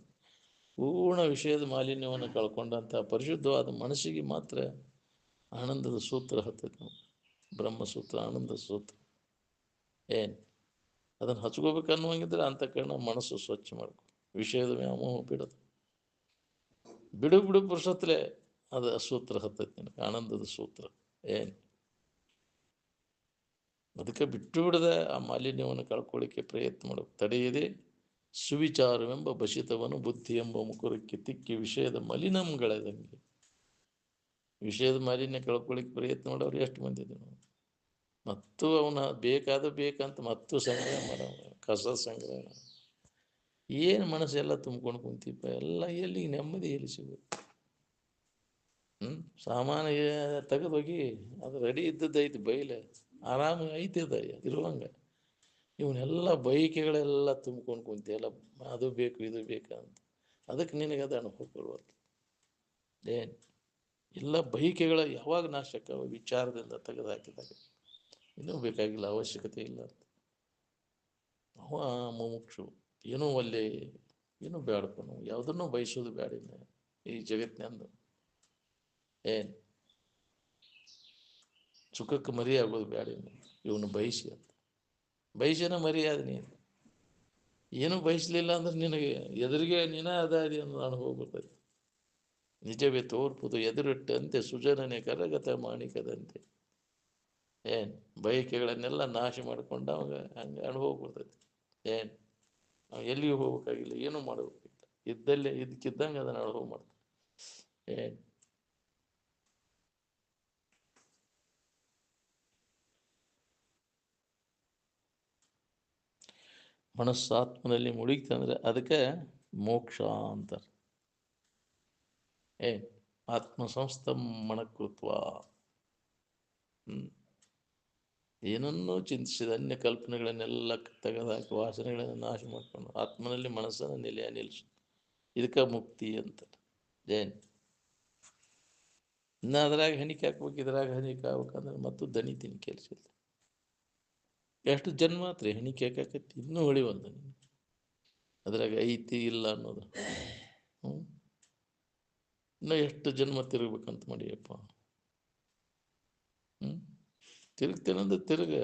ಪೂರ್ಣ ವಿಷಯದ ಮಾಲಿನ್ಯವನ್ನು ಕಳ್ಕೊಂಡಂಥ ಪರಿಶುದ್ಧವಾದ ಮನಸ್ಸಿಗೆ ಮಾತ್ರ ಆನಂದದ ಸೂತ್ರ ಹತ್ತೈತೆ ನಾವು. ಬ್ರಹ್ಮಸೂತ್ರ, ಆನಂದ ಸೂತ್ರ. ಏನು ಅದನ್ನು ಹಚ್ಕೋಬೇಕು ಅನ್ನುವಂಗಿದ್ರೆ ಅಂತಃಕರಣ ಮನಸ್ಸು ಸ್ವಚ್ಛ ಮಾಡ್ಕೊ. ವಿಷಯದ ವ್ಯಾಮೋಹ ಬಿಡೋದು, ಬಿಡು ಬಿಡು ಪುರುಷತ್ಲೆ ಅದು ಸೂತ್ರ ಹತ್ತೈತೆ ನಿನಗೆ, ಆನಂದದ ಸೂತ್ರ. ಏನು ಅದಕ್ಕೆ ಬಿಟ್ಟು ಬಿಡದೆ ಆ ಮಾಲಿನ್ಯವನ್ನು ಕಳ್ಕೊಳ್ಳಿಕ್ಕೆ ಪ್ರಯತ್ನ ಮಾಡಬೇಕು. ತಡೆಯದೆ ಸುವಿಚಾರವೆಂಬ ಬಸಿತವನು ಬುದ್ಧಿ ಎಂಬ ಮುಕುರಕ್ಕೆ ತಿಕ್ಕಿ ವಿಷಯದ ಮಲಿನಂಗಳೆದಂಗೆ. ವಿಷಯದ ಮಾಲಿನ್ಯ ಕಳ್ಕೊಳ್ಳಿಕ್ಕೆ ಪ್ರಯತ್ನ ಮಾಡೋರು ಎಷ್ಟು ಮಂದಿ ಇದ್ದೀವಿ ನಾವು. ಮತ್ತು ಅವನ ಬೇಕಾದ ಬೇಕಂತ ಮತ್ತು ಸಂಗ್ರಹ ಮಾಡೋ, ಕಸ ಸಂಗ್ರಹ. ಏನು ಮನಸ್ಸೆಲ್ಲ ತುಂಬ್ಕೊಂಡು ಕುಂತೀಪ, ಎಲ್ಲ ಎಲ್ಲಿ ನೆಮ್ಮದಿ ಎಲ್ಲಿ ಸಿಗುತ್ತೆ? ಸಾಮಾನ್ಯ ತೆಗೆದೋಗಿ ಅದು ರೆಡಿ ಇದ್ದದ್ದೈತಿ ಬೈಲೆ, ಆರಾಮ ಐತಿದ ಇರುವಂಗೆ. ಇವನ್ನೆಲ್ಲ ಬೈಕೆಗಳೆಲ್ಲ ತುಂಬ್ಕೊಂಡು ಕುಂತಿಯಲ್ಲ, ಅದು ಬೇಕು ಇದು ಬೇಕಂತ. ಅದಕ್ಕೆ ನಿನಗೆ ಅದು ಅನುಭವ ಕೊಡುವಲ್ಲ. ಏನು ಎಲ್ಲ ಬೈಕೆಗಳ ಯಾವಾಗ ನಾಶಕ ವಿಚಾರದಿಂದ ತೆಗೆದು ಹಾಕಿದಾಗ ಇನ್ನೂ ಬೇಕಾಗಿಲ್ಲ, ಅವಶ್ಯಕತೆ ಇಲ್ಲ ಅಂತ. ಅವ ಮುಮುಕ್ಷು. ಏನೂ ಅಲ್ಲಿ ಏನೂ ಬೇಡಕೊಂಡು ಯಾವುದನ್ನೂ ಬಯಸೋದು ಬೇಡ ಈ ಜಗತ್ತಿನಂದು. ಏನು ಸುಖಕ್ಕೆ ಮರಿ ಆಗೋದು ಬೇಡ ಇವನು ಬಯಸಿ ಅಂತ. ಬಯಸಿನ ಮರ್ಯಾದೆ ನೀನು ಏನು ಬಯಸಲಿಲ್ಲ ಅಂದ್ರೆ ನಿನಗೆ ಎದುರಿಗೆ ನೀನ ಅದಾದಿ ಅನ್ನೋ ಅನುಭವ ಬರ್ತೈತಿ. ನಿಜವೇ ತೋರ್ಪುದು ಎದುರಿಟ್ಟಂತೆ ಸುಜನನೆ ಕರಗತ ಮಾಣಿಕದಂತೆ. ಏನು ಬಯಕೆಗಳನ್ನೆಲ್ಲ ನಾಶ ಮಾಡ್ಕೊಂಡು ಅವಾಗ ಹಂಗೆ ಅನುಭವ ಬರ್ತೈತಿ. ಏನು ನಾವು ಎಲ್ಲಿಗೂ ಹೋಗ್ಬೇಕಾಗಿಲ್ಲ, ಏನೂ ಮಾಡಬೇಕಾಗಿಲ್ಲ, ಇದ್ದಲ್ಲೇ ಇದಕ್ಕಿದ್ದಂಗೆ ಅದನ್ನು ಅನುಭವ ಮಾಡ್ತಾರೆ. ಏನು ಮನಸ್ಸು ಆತ್ಮನಲ್ಲಿ ಮುಳುಗಿತಂದ್ರೆ ಅದಕ್ಕೆ ಮೋಕ್ಷ ಅಂತಾರೆ. ಏನು ಆತ್ಮ ಸಂಸ್ಥಮನಕೃತ್ವ. ಏನನ್ನೂ ಚಿಂತಿಸಿದ ಅನ್ಯ ಕಲ್ಪನೆಗಳನ್ನೆಲ್ಲ ತೆಗೆದುಹಾಕಿ ವಾಸನೆಗಳನ್ನು ನಾಶ ಮಾಡ್ಕೊಂಡು ಆತ್ಮನಲ್ಲಿ ಮನಸ್ಸನ್ನು ನೆಲೆಯ ನಿಲ್ಲಿಸು. ಇದಕ್ಕೆ ಮುಕ್ತಿ ಅಂತಾರೆ. ಏನು ಇನ್ನು ಅದ್ರಾಗ ಹೆಣಿಕೆ ಹಾಕ್ಬೇಕು, ಇದ್ರಾಗ ಹೆಣಿಕೆ ಹಾಕ್ಬೇಕಂದ್ರೆ ಮತ್ತು ದಣಿತೀನಿ ಕೆಲಸ ಇಲ್ಲ. ಎಷ್ಟು ಜನ್ಮ ಆತ್ರಿ ಹೆಣಿಕೆ ಹಾಕಿ ಇನ್ನೂ ಹೊಳಿವಲ್ದು ನೀನು. ಅದ್ರಾಗ ಐತಿ ಇಲ್ಲ ಅನ್ನೋದು. ಇನ್ನೂ ಎಷ್ಟು ಜನ್ಮ ತಿರುಗ್ಬೇಕಂತ ಮಾಡಿಯಪ್ಪ. ತಿರುಗ್ತೇನಂದ್ರೆ ತಿರುಗ,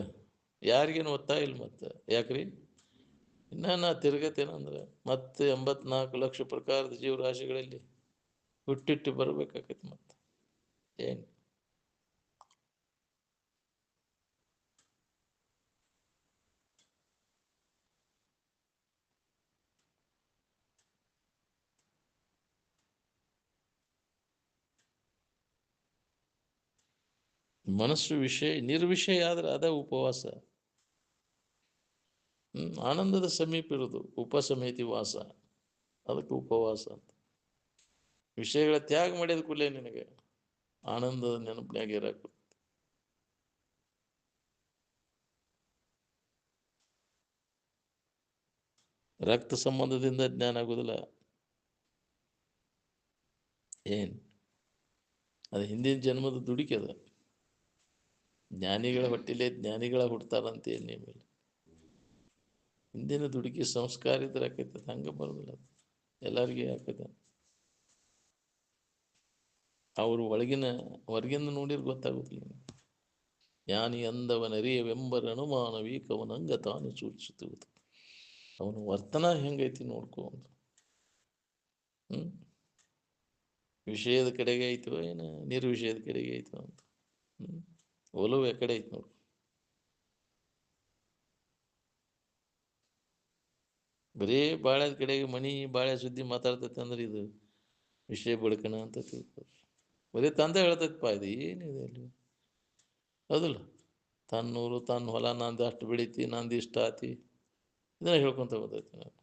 ಯಾರಿಗೇನು ಒತ್ತಾಯ ಇಲ್ಲ. ಮತ್ತೆ ಯಾಕ್ರಿ ಇನ್ನ ನಾ ತಿರುಗತೇನಂದ್ರೆ ಮತ್ತೆ 84 ಲಕ್ಷ ಪ್ರಕಾರದ ಜೀವರಾಶಿಗಳಲ್ಲಿ ಹುಟ್ಟಿಟ್ಟು ಬರ್ಬೇಕಾಕೈತಿ. ಮತ್ತೆ ಏನು ಮನಸ್ಸು ವಿಷಯ ನಿರ್ವಿಷಯ ಆದ್ರೆ ಅದ ಉಪವಾಸ. ಆನಂದದ ಸಮೀಪ ಇರೋದು ಉಪಸಮೇತಿ ವಾಸ, ಅದಕ್ಕೆ ಉಪವಾಸ ಅಂತ. ವಿಷಯಗಳ ತ್ಯಾಗ ಮಾಡಿದ ಕೂಡಲೇ ನಿನಗೆ ಆನಂದದ ನೆನಪಿನಾಗ ಇರಬೇಕು. ರಕ್ತ ಸಂಬಂಧದಿಂದ ಜ್ಞಾನ ಆಗೋದಿಲ್ಲ. ಏನು ಅದು ಹಿಂದಿನ ಜನ್ಮದ ದುಡಿಕೆ. ಅದ ಜ್ಞಾನಿಗಳ ಹೊಟ್ಟಿಲೆ ಜ್ಞಾನಿಗಳ ಹುಡ್ತಾರಂತೆ ಮೇಲೆ ಹಿಂದಿನ ದುಡುಕಿ ಸಂಸ್ಕಾರ ಇದ್ರೆ ಆಕೈತೆ. ಹಂಗೆ ಬರೋದಿಲ್ಲ, ಎಲ್ಲರಿಗೆ ಆಕೈತೆ. ಅವರು ಹೊರಗಿಂದ ನೋಡಿದ್ರೆ ಗೊತ್ತಾಗುತ್ತಿಲ್ಲ. ಜ್ಞಾನಿ ಅಂದವನರಿಯವೆಂಬರ ಅನುಮಾನ ವೀಕವನಂಗ ತಾನು ಸೂಚಿಸುವುದು. ಅವನು ವರ್ತನ ಹೆಂಗೈತಿ ನೋಡ್ಕೊ. ವಿಷಯದ ಕಡೆಗೆ ಆಯ್ತು ಏನು ನಿರ್ವಿಷಯದ ಕಡೆಗೆ ಆಯ್ತು ಅಂತ. ಒಲವು ಕಡೆ ಐತಿ ನೋಡು. ಬರೀ ಬಾಳ್ಯದ ಕಡೆಗೆ ಮನಿ ಬಾಳೆ ಸುದ್ದಿ ಮಾತಾಡ್ತೈತೆ ಅಂದ್ರೆ ಇದು ವಿಷಯ ಬಡ್ಕಣ ಅಂತ ತಿಳ್ಕೊದು. ಬರೀ ತಂದೆ ಹೇಳ್ತೈತಪ್ಪ ಇದು ಏನಿದೆ ಅಲ್ಲಿ, ಹೌದಲ್ಲ? ತನ್ನೂರು ತನ್ನ ಹೊಲ ನಂದು ಅಷ್ಟು ಬೆಳಿತಿ, ನಂದು ಇಷ್ಟ ಆತಿ, ಇದನ್ನ ಹೇಳ್ಕೊಂತ ಬರ್ತೈತಿ. ನಾನು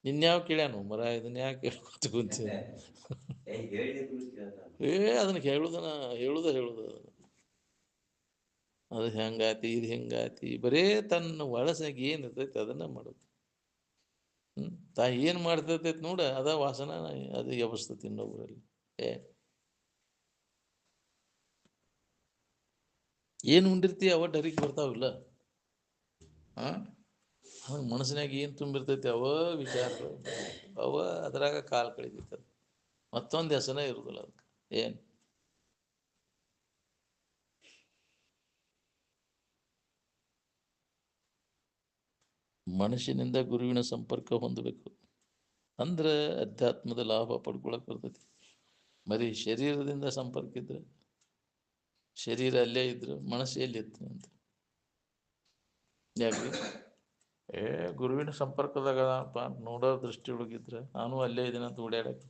ಇನ್ಯಾವ ಕೇಳ್ಯಾನು ಮರ, ಇದನ್ನ ಯಾಕೆ ಹೇಳ್ಕೊತ ಕುಂತೀನಿ? ಅದನ್ನ ಹೇಳುದ ಅದು ಹೆಂಗಾತಿ ಇದು ಹೆಂಗಾತಿ, ಬರೇ ತನ್ನ ಒಳಸಾಗಿ ಏನು ಇರ್ತೈತಿ ಅದನ್ನ ಮಾಡೋದು. ತಾ ಏನು ಮಾಡ್ತೈತಿ ನೋಡ, ಅದ ವಾಸನ ಅದು ಎಬಸ್ತತಿ ಇನ್ನೊಬ್ಬರಲ್ಲಿ. ಏನು ಉಂಡಿರ್ತಿ ಅವ ಡರಿಗೆ ಬರ್ತಾವಿಲ್ಲ. ಹಂಗೆ ಮನಸ್ಸಿನಾಗ ಏನು ತುಂಬಿರ್ತೈತಿ ಅವ ವಿಚಾರಗಳು, ಅವ ಅದ್ರಾಗ ಕಾಲು ಕಳಿತೈತಿ. ಮತ್ತೊಂದು ಹೆಸನೇ ಇರುದಿಲ್ಲ ಅದಕ್ಕೆ. ಏನು ಮನುಷ್ಯನಿಂದ ಗುರುವಿನ ಸಂಪರ್ಕ ಹೊಂದಬೇಕು ಅಂದ್ರೆ ಅಧ್ಯಾತ್ಮದ ಲಾಭ ಪಡ್ಕೊಳಕ್ ಬರ್ತೈತಿ. ಬರೀ ಶರೀರದಿಂದ ಸಂಪರ್ಕ ಇದ್ರೆ, ಶರೀರ ಅಲ್ಲೇ ಇದ್ರು ಮನಸ್ಸು ಎಲ್ಲಿತ್ತು ಅಂತ. ಯಾಕೆ ಗುರುವಿನ ಸಂಪರ್ಕದಾಗಪ್ಪ ನೋಡೋ ದೃಷ್ಟಿ ಒಳಗಿದ್ರೆ ನಾನು ಅಲ್ಲೇ ಇದ್ದೀನಿ ಅಂತ ಓಡಾಡಕ್ಕೆ.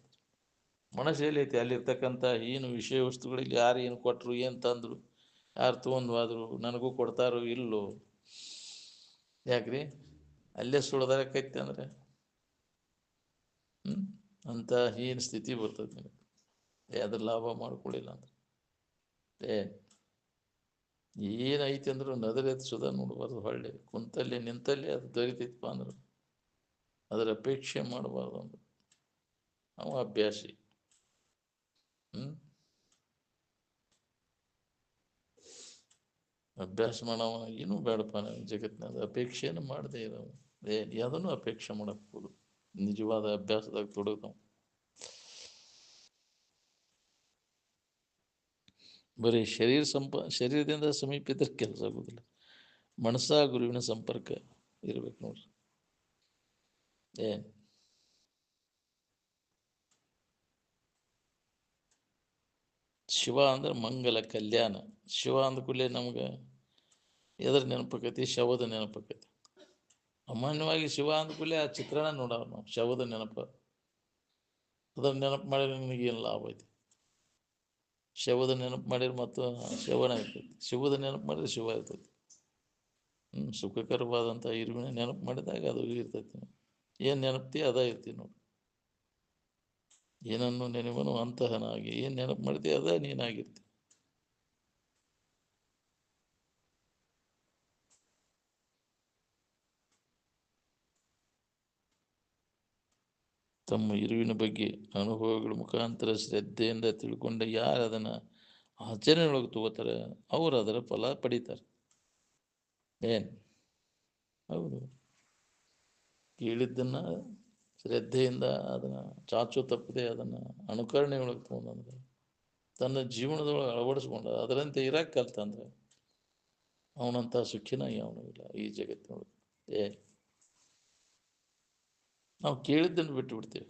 ಮನಸ್ಸು ಎಲ್ಲೈತಿ ಅಲ್ಲಿರ್ತಕ್ಕಂಥ ಏನು ವಿಷಯ ವಸ್ತುಗಳಿಗೆ ಯಾರು ಏನು ಕೊಟ್ಟರು, ಏನು ತಂದರು, ಯಾರು ತೊಗೊಂಡು ಹೋದ್ರು, ನನಗೂ ಕೊಡ್ತಾರೋ ಇಲ್ಲೋ, ಯಾಕ್ರಿ ಅಲ್ಲೇ ಸುಳ್ದಾರಕ್ಕೈತಿ ಅಂದ್ರೆ ಅಂತ ಏನು ಸ್ಥಿತಿ ಬರ್ತದೆ ನಿನಗೆ. ಅದ್ರ ಲಾಭ ಮಾಡ್ಕೊಳ್ಳಿಲ್ಲ ಅಂದ್ರೆ ಏನೈತಿ ಅಂದ್ರು ನದರೆತ್ ಸುಧಾ ನೋಡ್ಬಾರ್ದು. ಹೊಳ್ಳಿ ಕುಂತಲ್ಲಿ ನಿಂತಲ್ಲಿ ಅದು ದೊರಿತೈತಪ್ಪ ಅಂದ್ರೆ ಅದರ ಅಪೇಕ್ಷೆ ಮಾಡಬಾರ್ದು ಅಂದ್ರೆ ಅವ ಅಭ್ಯಾಸಿ. ಅಭ್ಯಾಸ ಮಾಡವ ಏನೂ ಬೇಡಪ್ಪ ನಾವು ಜಗತ್ತಿನಾಗ ಅಪೇಕ್ಷೆಯನ್ನು ಮಾಡದೆ ಇರೋವು. ಯಾವುದನ್ನು ಅಪೇಕ್ಷೆ ಮಾಡಕ್ ಹೋಗುದು, ನಿಜವಾದ ಅಭ್ಯಾಸದಾಗ ತೊಡಗ್ತಾವ. ಬರೀ ಶರೀರದಿಂದ ಸಮೀಪ ಇದ್ರೆ ಕೆಲಸ ಆಗೋದಿಲ್ಲ. ಮನಸ್ಸ ಗುರುವಿನ ಸಂಪರ್ಕ ಇರ್ಬೇಕು ನೋಡ್ರಿ. ಶಿವ ಅಂದ್ರೆ ಮಂಗಲ ಕಲ್ಯಾಣ. ಶಿವ ಅಂದ ಕೂಡಲೇ ನಮ್ಗೆ ಎದ್ರ ನೆನಪಕ್ಕೈತಿ? ಶವದ ನೆನಪಕ್ಕೈತಿ. ಸಾಮಾನ್ಯವಾಗಿ ಶಿವ ಅಂದ ಕೂಡಲೇ ಆ ಚಿತ್ರಣ ನೋಡವ್ ನಾವು, ಶವದ ನೆನಪ. ಅದನ್ನ ನೆನಪು ಮಾಡಿದ್ರೆ ನಿನಗೇನು ಲಾಭ ಐತಿ? ಶವದ ನೆನಪು ಮಾಡಿದ್ರೆ ಮತ್ತು ಶವನ ಇರ್ತೈತಿ, ಶಿವದ ನೆನಪು ಮಾಡಿದ್ರೆ ಶಿವ ಇರ್ತೈತಿ. ಸುಖಕರವಾದಂಥ ಇರುವಿನ ನೆನಪು ಮಾಡಿದಾಗ ಅದು ಇರ್ತೈತಿ. ಏನು ನೆನಪ್ತಿ ಅದ ಇರ್ತೀವಿ ನೋಡಿ. ಏನನ್ನು ನೆನವನು ಅಂತಹನಾಗಿ, ಏನು ನೆನಪು ಮಾಡ್ತೀವಿ ಅದ ನೀನಾಗಿರ್ತಿ. ತಮ್ಮ ಇರುವಿನ ಬಗ್ಗೆ ಅನುಭವಗಳ ಮುಖಾಂತರ ಶ್ರದ್ಧೆಯಿಂದ ತಿಳ್ಕೊಂಡ ಯಾರು ಅದನ್ನು ಆಚರಣೆಯೊಳಗೆ ತಗೋತಾರೆ ಅವರು ಅದರ ಫಲ ಪಡೀತಾರೆ. ಹೌದು, ಕೇಳಿದ್ದನ್ನು ಶ್ರದ್ಧೆಯಿಂದ ಅದನ್ನು ಚಾಚು ತಪ್ಪದೆ ಅದನ್ನು ಅನುಕರಣೆ ಒಳಗೆ ತೊಗೊಂಡ್ರೆ, ತನ್ನ ಜೀವನದೊಳಗೆ ಅಳವಡಿಸ್ಕೊಂಡ ಅದರಂತೆ ಇರಕ್ಕೆ ಕಲ್ತಂದ್ರೆ ಅವನಂಥ ಸುಖಿನ ಅವನು ಇಲ್ಲ ಈ ಜಗತ್ತಿನೊಳಗೆ. ನಾವು ಕೇಳಿದ್ದನ್ನು ಬಿಟ್ಟು ಬಿಡ್ತೇವೆ.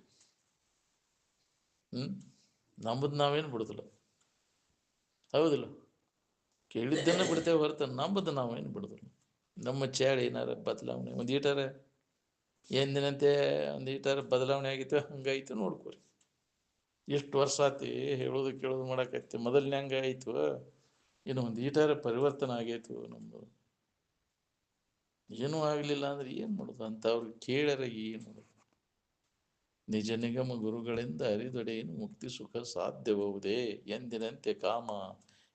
ನಂಬುದು ನಾವೇನು ಬಿಡುದಿಲ್ಲ, ಹೌದಿಲ್ಲ? ಕೇಳಿದ್ದನ್ನು ಬಿಡ್ತೇವೆ ಹೊರತು ನಂಬುದು ನಾವೇನು ಬಿಡುದಿಲ್ಲ. ನಮ್ಮ ಚಾಳಿ ಏನಾರ ಬದಲಾವಣೆ ಒಂದು ಈಟಾರ ಎಂದಿನಂತೆ ಒಂದು ಈಟಾರ ಬದಲಾವಣೆ ಆಗಿತ್ತು ಹಂಗಾಯ್ತು ನೋಡ್ಕೊರಿ. ಎಷ್ಟು ವರ್ಷ ಆತಿ ಹೇಳೋದು ಕೇಳೋದು ಮಾಡಕೈತಿ. ಮೊದಲನೇ ಹಂಗೆ ಆಯ್ತು, ಇನ್ನು ಒಂದು ಈಟಾರ ಪರಿವರ್ತನೆ ಆಗೈತು. ನಮ್ಮದು ಏನೂ ಆಗಲಿಲ್ಲ ಅಂದ್ರೆ ಏನು ಮಾಡೋದು ಅಂತ ಅವ್ರಿಗೆ ಕೇಳ್ಯಾರ ಏನು ಮಾಡೋದು? ನಿಜ ನಿಗಮ ಗುರುಗಳಿಂದ ಅರಿದೊಡೆಯನ್ನು ಮುಕ್ತಿ ಸುಖ ಸಾಧ್ಯಬಹುದೇ? ಎಂದಿನಂತೆ ಕಾಮ,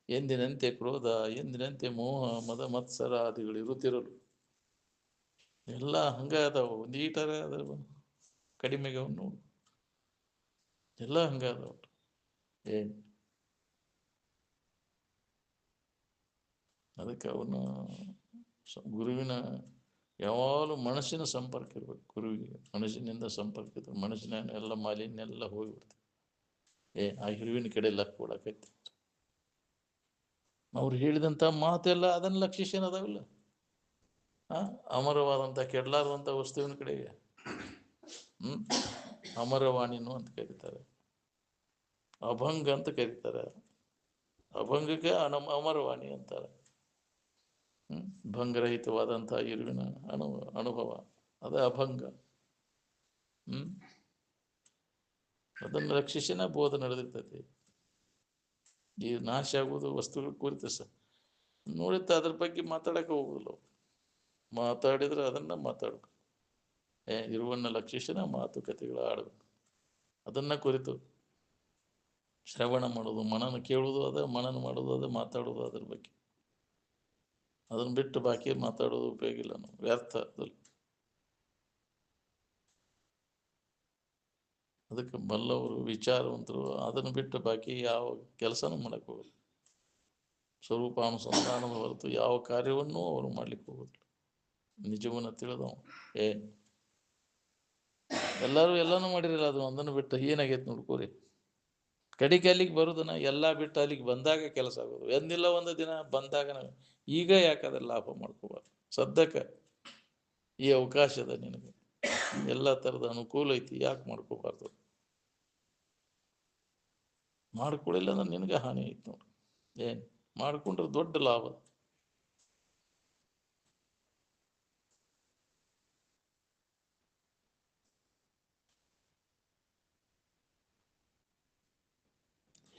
ಎಂದಿನಂತೆ ಕ್ರೋಧ, ಎಂದಿನಂತೆ ಮೋಹ ಮದ ಮತ್ಸರಾದಿಗಳು ಇರುತ್ತಿರಲು ಎಲ್ಲ ಹಂಗ ಅದಾವ. ಒಂದು ಈಟರ ಅದ್ರ ಕಡಿಮೆಗೆ ಅವನು ನೋಡು, ಎಲ್ಲ ಹಂಗ ಅದಾವ. ಅದಕ್ಕೆ ಅವನು ಗುರುವಿನ ಯಾವಾಗಲೂ ಮನಸ್ಸಿನ ಸಂಪರ್ಕ ಇರ್ಬೇಕು. ಗುರುವಿಗೆ ಮನಸ್ಸಿನಿಂದ ಸಂಪರ್ಕ ಇದ್ರೆ ಮನಸ್ಸಿನ ಎಲ್ಲ ಮಾಲಿನ್ಯ ಎಲ್ಲ ಹೋಗಿಬಿಡ್ತದೆ. ಆ ಗುರುವಿನ ಕಡೆ ಲಕ್ ಕೊಡಕೈತಿ. ಅವ್ರು ಹೇಳಿದಂಥ ಮಾತೆಲ್ಲ ಅದನ್ನ ಲಕ್ಷಿಸೇನದಾವಿಲ್ಲ. ಅಮರವಾದಂಥ ಕೆಡಲಾರದಂಥ ವಸ್ತುವಿನ ಕಡೆಗೆ ಅಮರವಾಣಿನು ಅಂತ ಕರೀತಾರೆ. ಅಭಂಗ ಅಂತ ಕರೀತಾರೆ. ಅಭಂಗಕ್ಕೆ ಅಮರವಾಣಿ ಅಂತಾರೆ. ಭಂಗರಹಿತವಾದಂತಹ ಇರುವಿನ ಅನುಭವ ಅದೇ ಅಭಂಗ. ಅದನ್ನು ರಕ್ಷಿಸಿನ ಬೋಧ ನಡೆದಿರ್ತೈತಿ. ಈ ನಾಶ ಆಗುವುದು ವಸ್ತುಗಳ ಕುರಿತು ನೋಡಿತ್ತ ಅದ್ರ ಬಗ್ಗೆ ಮಾತಾಡಕ್ಕೆ ಹೋಗುದಿಲ್ಲ. ಮಾತಾಡಿದ್ರೆ ಅದನ್ನ ಮಾತಾಡ್ಬೇಕು. ಇರುವನ್ನ ಲಕ್ಷಿಸಿನ ಮಾತುಕತೆಗಳು ಆಡಬೇಕು. ಅದನ್ನ ಕುರಿತು ಶ್ರವಣ ಮಾಡೋದು, ಮನನ ಕೇಳುವುದು ಅದ, ಮನನ ಮಾಡೋದು ಅದ, ಮಾತಾಡೋದು ಅದ್ರ ಬಗ್ಗೆ. ಅದನ್ನ ಬಿಟ್ಟು ಬಾಕಿ ಮಾತಾಡೋದು ಉಪಯೋಗ ಇಲ್ಲ, ನಾವು ವ್ಯರ್ಥ ಅದಲ್ಲಿ. ಅದಕ್ಕೆ ಬಲ್ಲವರು ವಿಚಾರವಂತರು ಅದನ್ನು ಬಿಟ್ಟು ಬಾಕಿ ಯಾವ ಕೆಲಸನೂ ಮಾಡಕ್ಕೆ ಹೋಗಲ್ಲ. ಸ್ವರೂಪಾನುಸಂಧಾನದ ಹೊರತು ಯಾವ ಕಾರ್ಯವನ್ನೂ ಅವರು ಮಾಡ್ಲಿಕ್ಕೆ ಹೋಗೋದಿಲ್ಲ. ನಿಜವನ್ನ ತಿಳಿದವ ಎಲ್ಲರೂ ಎಲ್ಲಾನು ಮಾಡಿರಲ್ಲ, ಅದು ಒಂದನ್ನು ಬಿಟ್ಟು ಏನಾಗೈತೆ ನೋಡ್ಕೋರಿ. ಕಡಿಕೆ ಅಲ್ಲಿಗೆ ಬರುದನ ಎಲ್ಲ ಬಿಟ್ಟು ಅಲ್ಲಿಗೆ ಬಂದಾಗ ಕೆಲಸ ಆಗೋದು. ಎಂದಿಲ್ಲ ಒಂದು ದಿನ ಬಂದಾಗ ಈಗ ಯಾಕಾದ್ರೆ ಲಾಭ ಮಾಡ್ಕೋಬಾರ್ದು. ಸದ್ಯಕ್ಕೆ ಈ ಅವಕಾಶ ಅದ ನಿನಗೆ, ಎಲ್ಲ ಥರದ ಅನುಕೂಲ ಐತಿ, ಯಾಕೆ ಮಾಡ್ಕೋಬಾರ್ದು? ಮಾಡ್ಕೊಳ್ಳಿಲ್ಲ ಅಂದ್ರೆ ನಿನಗೆ ಹಾನಿ ಐತಿ ನೋಡ್ರಿ. ಮಾಡ್ಕೊಂಡ್ರೆ ದೊಡ್ಡ ಲಾಭ.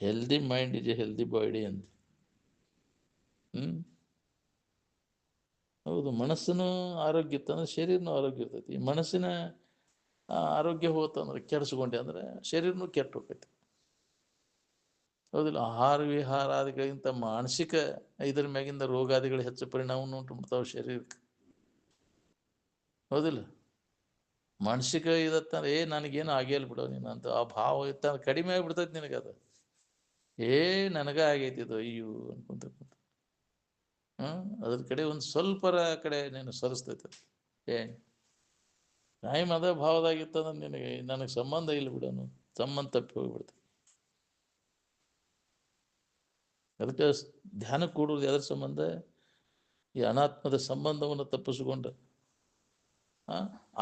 Healthy mind is A healthy body ಅಂತ. ಹೌದು, ಮನಸ್ಸಿನ ಆರೋಗ್ಯ ಇತ್ತಂದ್ರೆ ಶರೀರನೂ ಆರೋಗ್ಯ ಇರ್ತೈತಿ. ಮನಸ್ಸಿನ ಆರೋಗ್ಯ ಹೋತಂದ್ರೆ ಕೆಡಿಸ್ಕೊಂಡೆ ಅಂದ್ರೆ ಶರೀರನೂ ಕೆಟ್ಟು ಹೋಗ್ತೈತಿ. ಹೌದಿಲ್ಲ? ಆಹಾರ ವಿಹಾರಾದಿಗಳಿಗಿಂತ ಮಾನಸಿಕ ಇದ್ರ ಮ್ಯಾಗಿಂದ ರೋಗಾದಿಗಳು ಹೆಚ್ಚು ಪರಿಣಾಮವನ್ನು ಉಂಟು ಮಾಡ್ತಾವೆ ಶರೀರಕ್ಕೆ. ಹೌದಿಲ್ಲ? ಮಾನಸಿಕ ಇದತ್ತಂದ್ರೆ ನನಗೇನು ಆಗಿಲ್ಲ ಬಿಡೋ ನೀನು ಅಂತ ಆ ಭಾವ ಇತ್ತಂದ್ರೆ ಕಡಿಮೆ ಆಗಿಬಿಡ್ತೈತಿ ನಿನಗದು. ನನಗ ಆಗೈತಿ ಇದು ಅಯ್ಯೋ ಅನ್ಕೊಂತ ಅದ್ರ ಕಡೆ ಒಂದು ಸ್ವಲ್ಪರ ಕಡೆ ನೀನು ಸರಿಸ್ತೈತೆ. ಟೈಮ್ ಅದ ಭಾವದಾಗಿತ್ತಂದ್ರೆ ನಿನಗೆ ನನಗೆ ಸಂಬಂಧ ಇಲ್ಲ ಬಿಡೋನು, ಸಂಬಂಧ ತಪ್ಪಿ ಹೋಗ್ಬಿಡ್ತದೆ. ಅದಕ್ಕೆ ಧ್ಯಾನ ಕೂಡುವುದು ಎದ್ರ ಸಂಬಂಧ? ಈ ಅನಾತ್ಮದ ಸಂಬಂಧವನ್ನು ತಪ್ಪಿಸಿಕೊಂಡ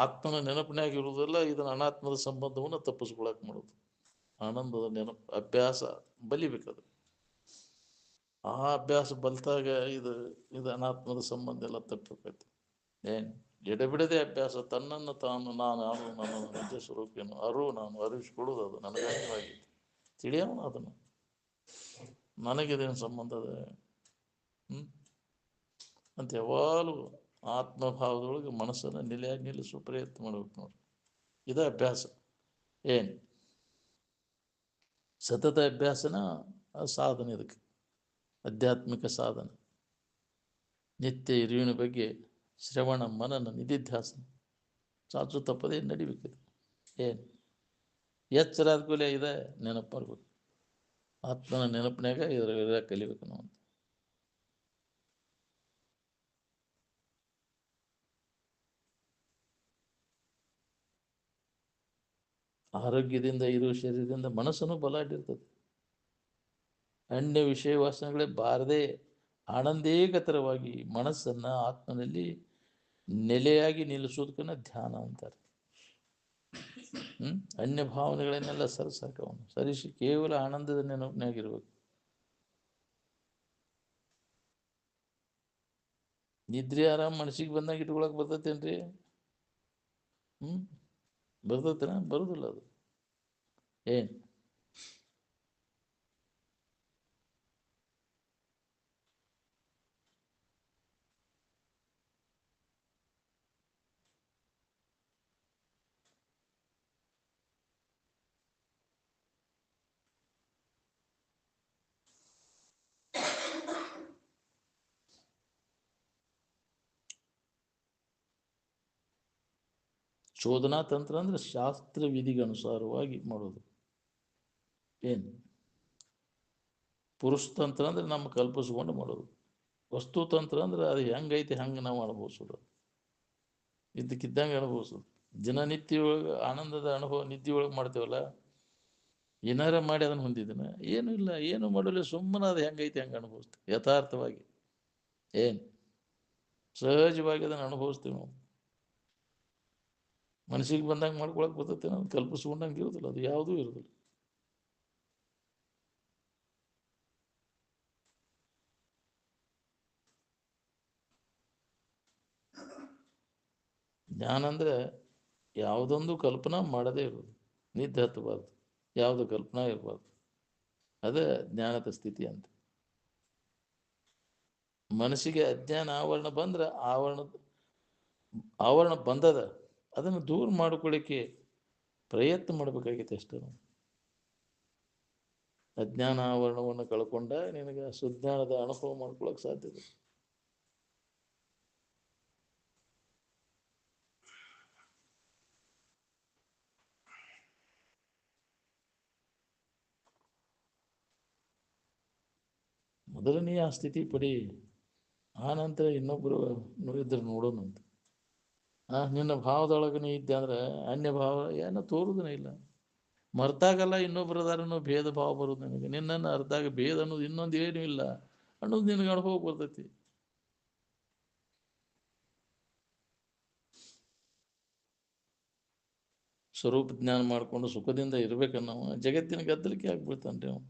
ಆತ್ಮನ ನೆನಪಿನಾಗಿರುವುದಲ್ಲ, ಇದನ್ನ ಅನಾತ್ಮದ ಸಂಬಂಧವನ್ನು ತಪ್ಪಿಸ್ಕೊಳಕ್ ಮಾಡೋದು. ಆನಂದದ ನೆನಪು ಅಭ್ಯಾಸ ಬಲಿಬೇಕದು. ಆ ಅಭ್ಯಾಸ ಬಲ್ತಾಗ ಇದು ಅನಾತ್ಮದ ಸಂಬಂಧ ಎಲ್ಲ ತಪ್ಪಬೇಕೈತಿ. ಎಡೆಬಿಡದೆ ಅಭ್ಯಾಸ ತನ್ನನ್ನು ತಾನು ನನ್ನ ನಿಜ ಸ್ವರೂಪೇನು ನಾನು ಅರಿವಿಸಿಕೊಳ್ಳುವುದು, ಅದು ನನಗಾಗಿವಾಗೈತಿ ತಿಳಿಯೋಣ. ಅದನ್ನು ನನಗಿದೇನು ಸಂಬಂಧದ ಅಂತ ಯಾವಾಗಲೂ ಆತ್ಮಭಾವದೊಳಗೆ ಮನಸ್ಸನ್ನು ನೆಲೆಯಾಗಿ ನಿಲ್ಲಿಸುವ ಪ್ರಯತ್ನ ಮಾಡ್ಬೇಕು ನೋಡ್ರಿ. ಇದೇ ಅಭ್ಯಾಸ. ಸತತ ಅಭ್ಯಾಸನ ಸಾಧನೆ. ಇದಕ್ಕೆ ಆಧ್ಯಾತ್ಮಿಕ ಸಾಧನೆ. ನಿತ್ಯ ಇರುವಿನ ಬಗ್ಗೆ ಶ್ರವಣ ಮನನ ನಿಧಿಧ್ಯಾಸನ ಚಾಚು ತಪ್ಪದೆ ನಡಿಬೇಕಿದೆ. ಎಚ್ಚರ ಆದ್ಕೂಲೆ ಇದೆ ನೆನಪು ಮಾಡ್ಬೇಕು. ಆತ್ಮನ ನೆನಪಿನಾಗ ಇದ್ರ ಕಲಿಬೇಕು ನಾವು. ಆರೋಗ್ಯದಿಂದ ಇರುವ ಶರೀರದಿಂದ ಮನಸ್ಸನ್ನು ಬಲಾಢ್ಯರ್ತದೆ. ಅನ್ಯ ವಿಷಯ ವಾಸನೆಗಳೇ ಬಾರದೆ ಆನಂದೇಕತರವಾಗಿ ಮನಸ್ಸನ್ನು ಆತ್ಮನಲ್ಲಿ ನೆಲೆಯಾಗಿ ನಿಲ್ಲಿಸೋದಕ್ಕನ್ನ ಧ್ಯಾನ ಅಂತಾರೆ. ಅನ್ಯ ಭಾವನೆಗಳನ್ನೆಲ್ಲ ಸರಿಸಾಕವನು ಸರಿಸಿ ಕೇವಲ ಆನಂದದ ನೆನಪಿನಾಗಿರ್ಬೇಕು. ನಿದ್ರೆ ಆರಾಮ್ ಮನಸ್ಸಿಗೆ ಬಂದಾಗ ಇಟ್ಕೊಳಕ್ ಬರ್ತೈತೇನ್ರಿ? ಬರ್ತೈತೇನ? ಬರುದಿಲ್ಲ ಅದು. ಶೋಧನಾ ತಂತ್ರ ಅಂದ್ರೆ ಶಾಸ್ತ್ರ ವಿಧಿಗನುಸಾರವಾಗಿ ಮಾಡೋದು. ಪುರುಷ ತಂತ್ರ ಅಂದ್ರೆ ನಮ್ಮ ಕಲ್ಪಿಸ್ಕೊಂಡು ಮಾಡೋದು. ವಸ್ತು ತಂತ್ರ ಅಂದ್ರೆ ಅದು ಹೆಂಗೈತಿ ಹಂಗೆ ನಾವು ಅನುಭವಿಸೋದು, ಇದ್ದಕ್ಕಿದ್ದಂಗೆ ಅನುಭವಿಸೋದು. ದಿನನಿತ್ಯ ಒಳಗೆ ಆನಂದದ ಅನುಭವ ನಿದ್ದೆ ಒಳಗೆ ಮಾಡ್ತೇವಲ್ಲ, ಏನಾರ ಮಾಡಿ ಅದನ್ನು ಹೊಂದಿದ್ದೇನೆ, ಏನೂ ಇಲ್ಲ, ಏನು ಮಾಡಲಿ, ಸುಮ್ಮನೆ ಅದು ಹೆಂಗೈತಿ ಹಂಗೆ ಅನುಭವಿಸ್ತೀವಿ. ಯಥಾರ್ಥವಾಗಿ ಸಹಜವಾಗಿ ಅದನ್ನು ಅನುಭವಿಸ್ತೀವಿ ನಾವು. ಮನಸ್ಸಿಗೆ ಬಂದಂಗೆ ಮಾಡ್ಕೊಳಕ್ ಬರ್ತೈತೆ, ನಾವು ಕಲ್ಪಿಸ್ಕೊಂಡಂಗೆ ಇರೋದಿಲ್ಲ, ಅದು ಯಾವುದೂ ಇರೋದಿಲ್ಲ. ಜ್ಞಾನ ಅಂದರೆ ಯಾವುದೊಂದು ಕಲ್ಪನಾ ಮಾಡದೇ ಇರೋದು, ನಿದ್ದೆ ಹತ್ತಬಾರ್ದು, ಯಾವುದು ಕಲ್ಪನಾ ಇರಬಾರ್ದು. ಅದೇ ಜ್ಞಾನದ ಸ್ಥಿತಿ ಅಂತ. ಮನಸ್ಸಿಗೆ ಅಜ್ಞಾನ ಆವರಣ ಬಂದ್ರೆ ಆವರಣ ಬಂದದ, ಅದನ್ನು ದೂರ ಮಾಡ್ಕೊಳ್ಳಿಕ್ಕೆ ಪ್ರಯತ್ನ ಮಾಡಬೇಕಾಗಿತ್ತು ಅಷ್ಟೇ. ಅಜ್ಞಾನ ಆವರಣವನ್ನು ಕಳ್ಕೊಂಡ ನಿನಗೆ ಸುಜ್ಞಾನದ ಅನುಭವ ಮಾಡ್ಕೊಳಕ್ ಸಾಧ್ಯತೆ. ಮೊದಲನೇ ಆ ಸ್ಥಿತಿ ಪಡಿ, ಆ ನಂತರ ಇನ್ನೊಬ್ಬರು ಇದ್ರೆ ನೋಡೋಣಂತ. ನಿನ್ನ ಭಾವದೊಳಗೆ ನೀ ಇದ್ದೆ ಅಂದ್ರೆ ಅನ್ಯ ಭಾವ ಏನೋ ತೋರುದನೇ ಇಲ್ಲ. ಮರ್ತಾಗಲ್ಲ ಇನ್ನೊಬ್ಬರು ಅದಾರನ್ನೋ ಭೇದ ಭಾವ ಬರೋದು ನಿನಗೆ. ನಿನ್ನನ್ನು ಅರ್ಧಾಗ ಭೇದ ಅನ್ನೋದು ಇನ್ನೊಂದು ಏನೂ ಇಲ್ಲ ಅನ್ನೋದು ನಿನಗೆ ಅನುಭವ ಬರ್ತೈತಿ. ಸ್ವರೂಪ ಜ್ಞಾನ ಮಾಡಿಕೊಂಡು ಸುಖದಿಂದ ಇರ್ಬೇಕನ್ನೋ ಜಗತ್ತಿನ ಗದ್ದಲಿಕೆ ಆಗ್ಬಿಡ್ತಾನ್ರಿ ಅವನು.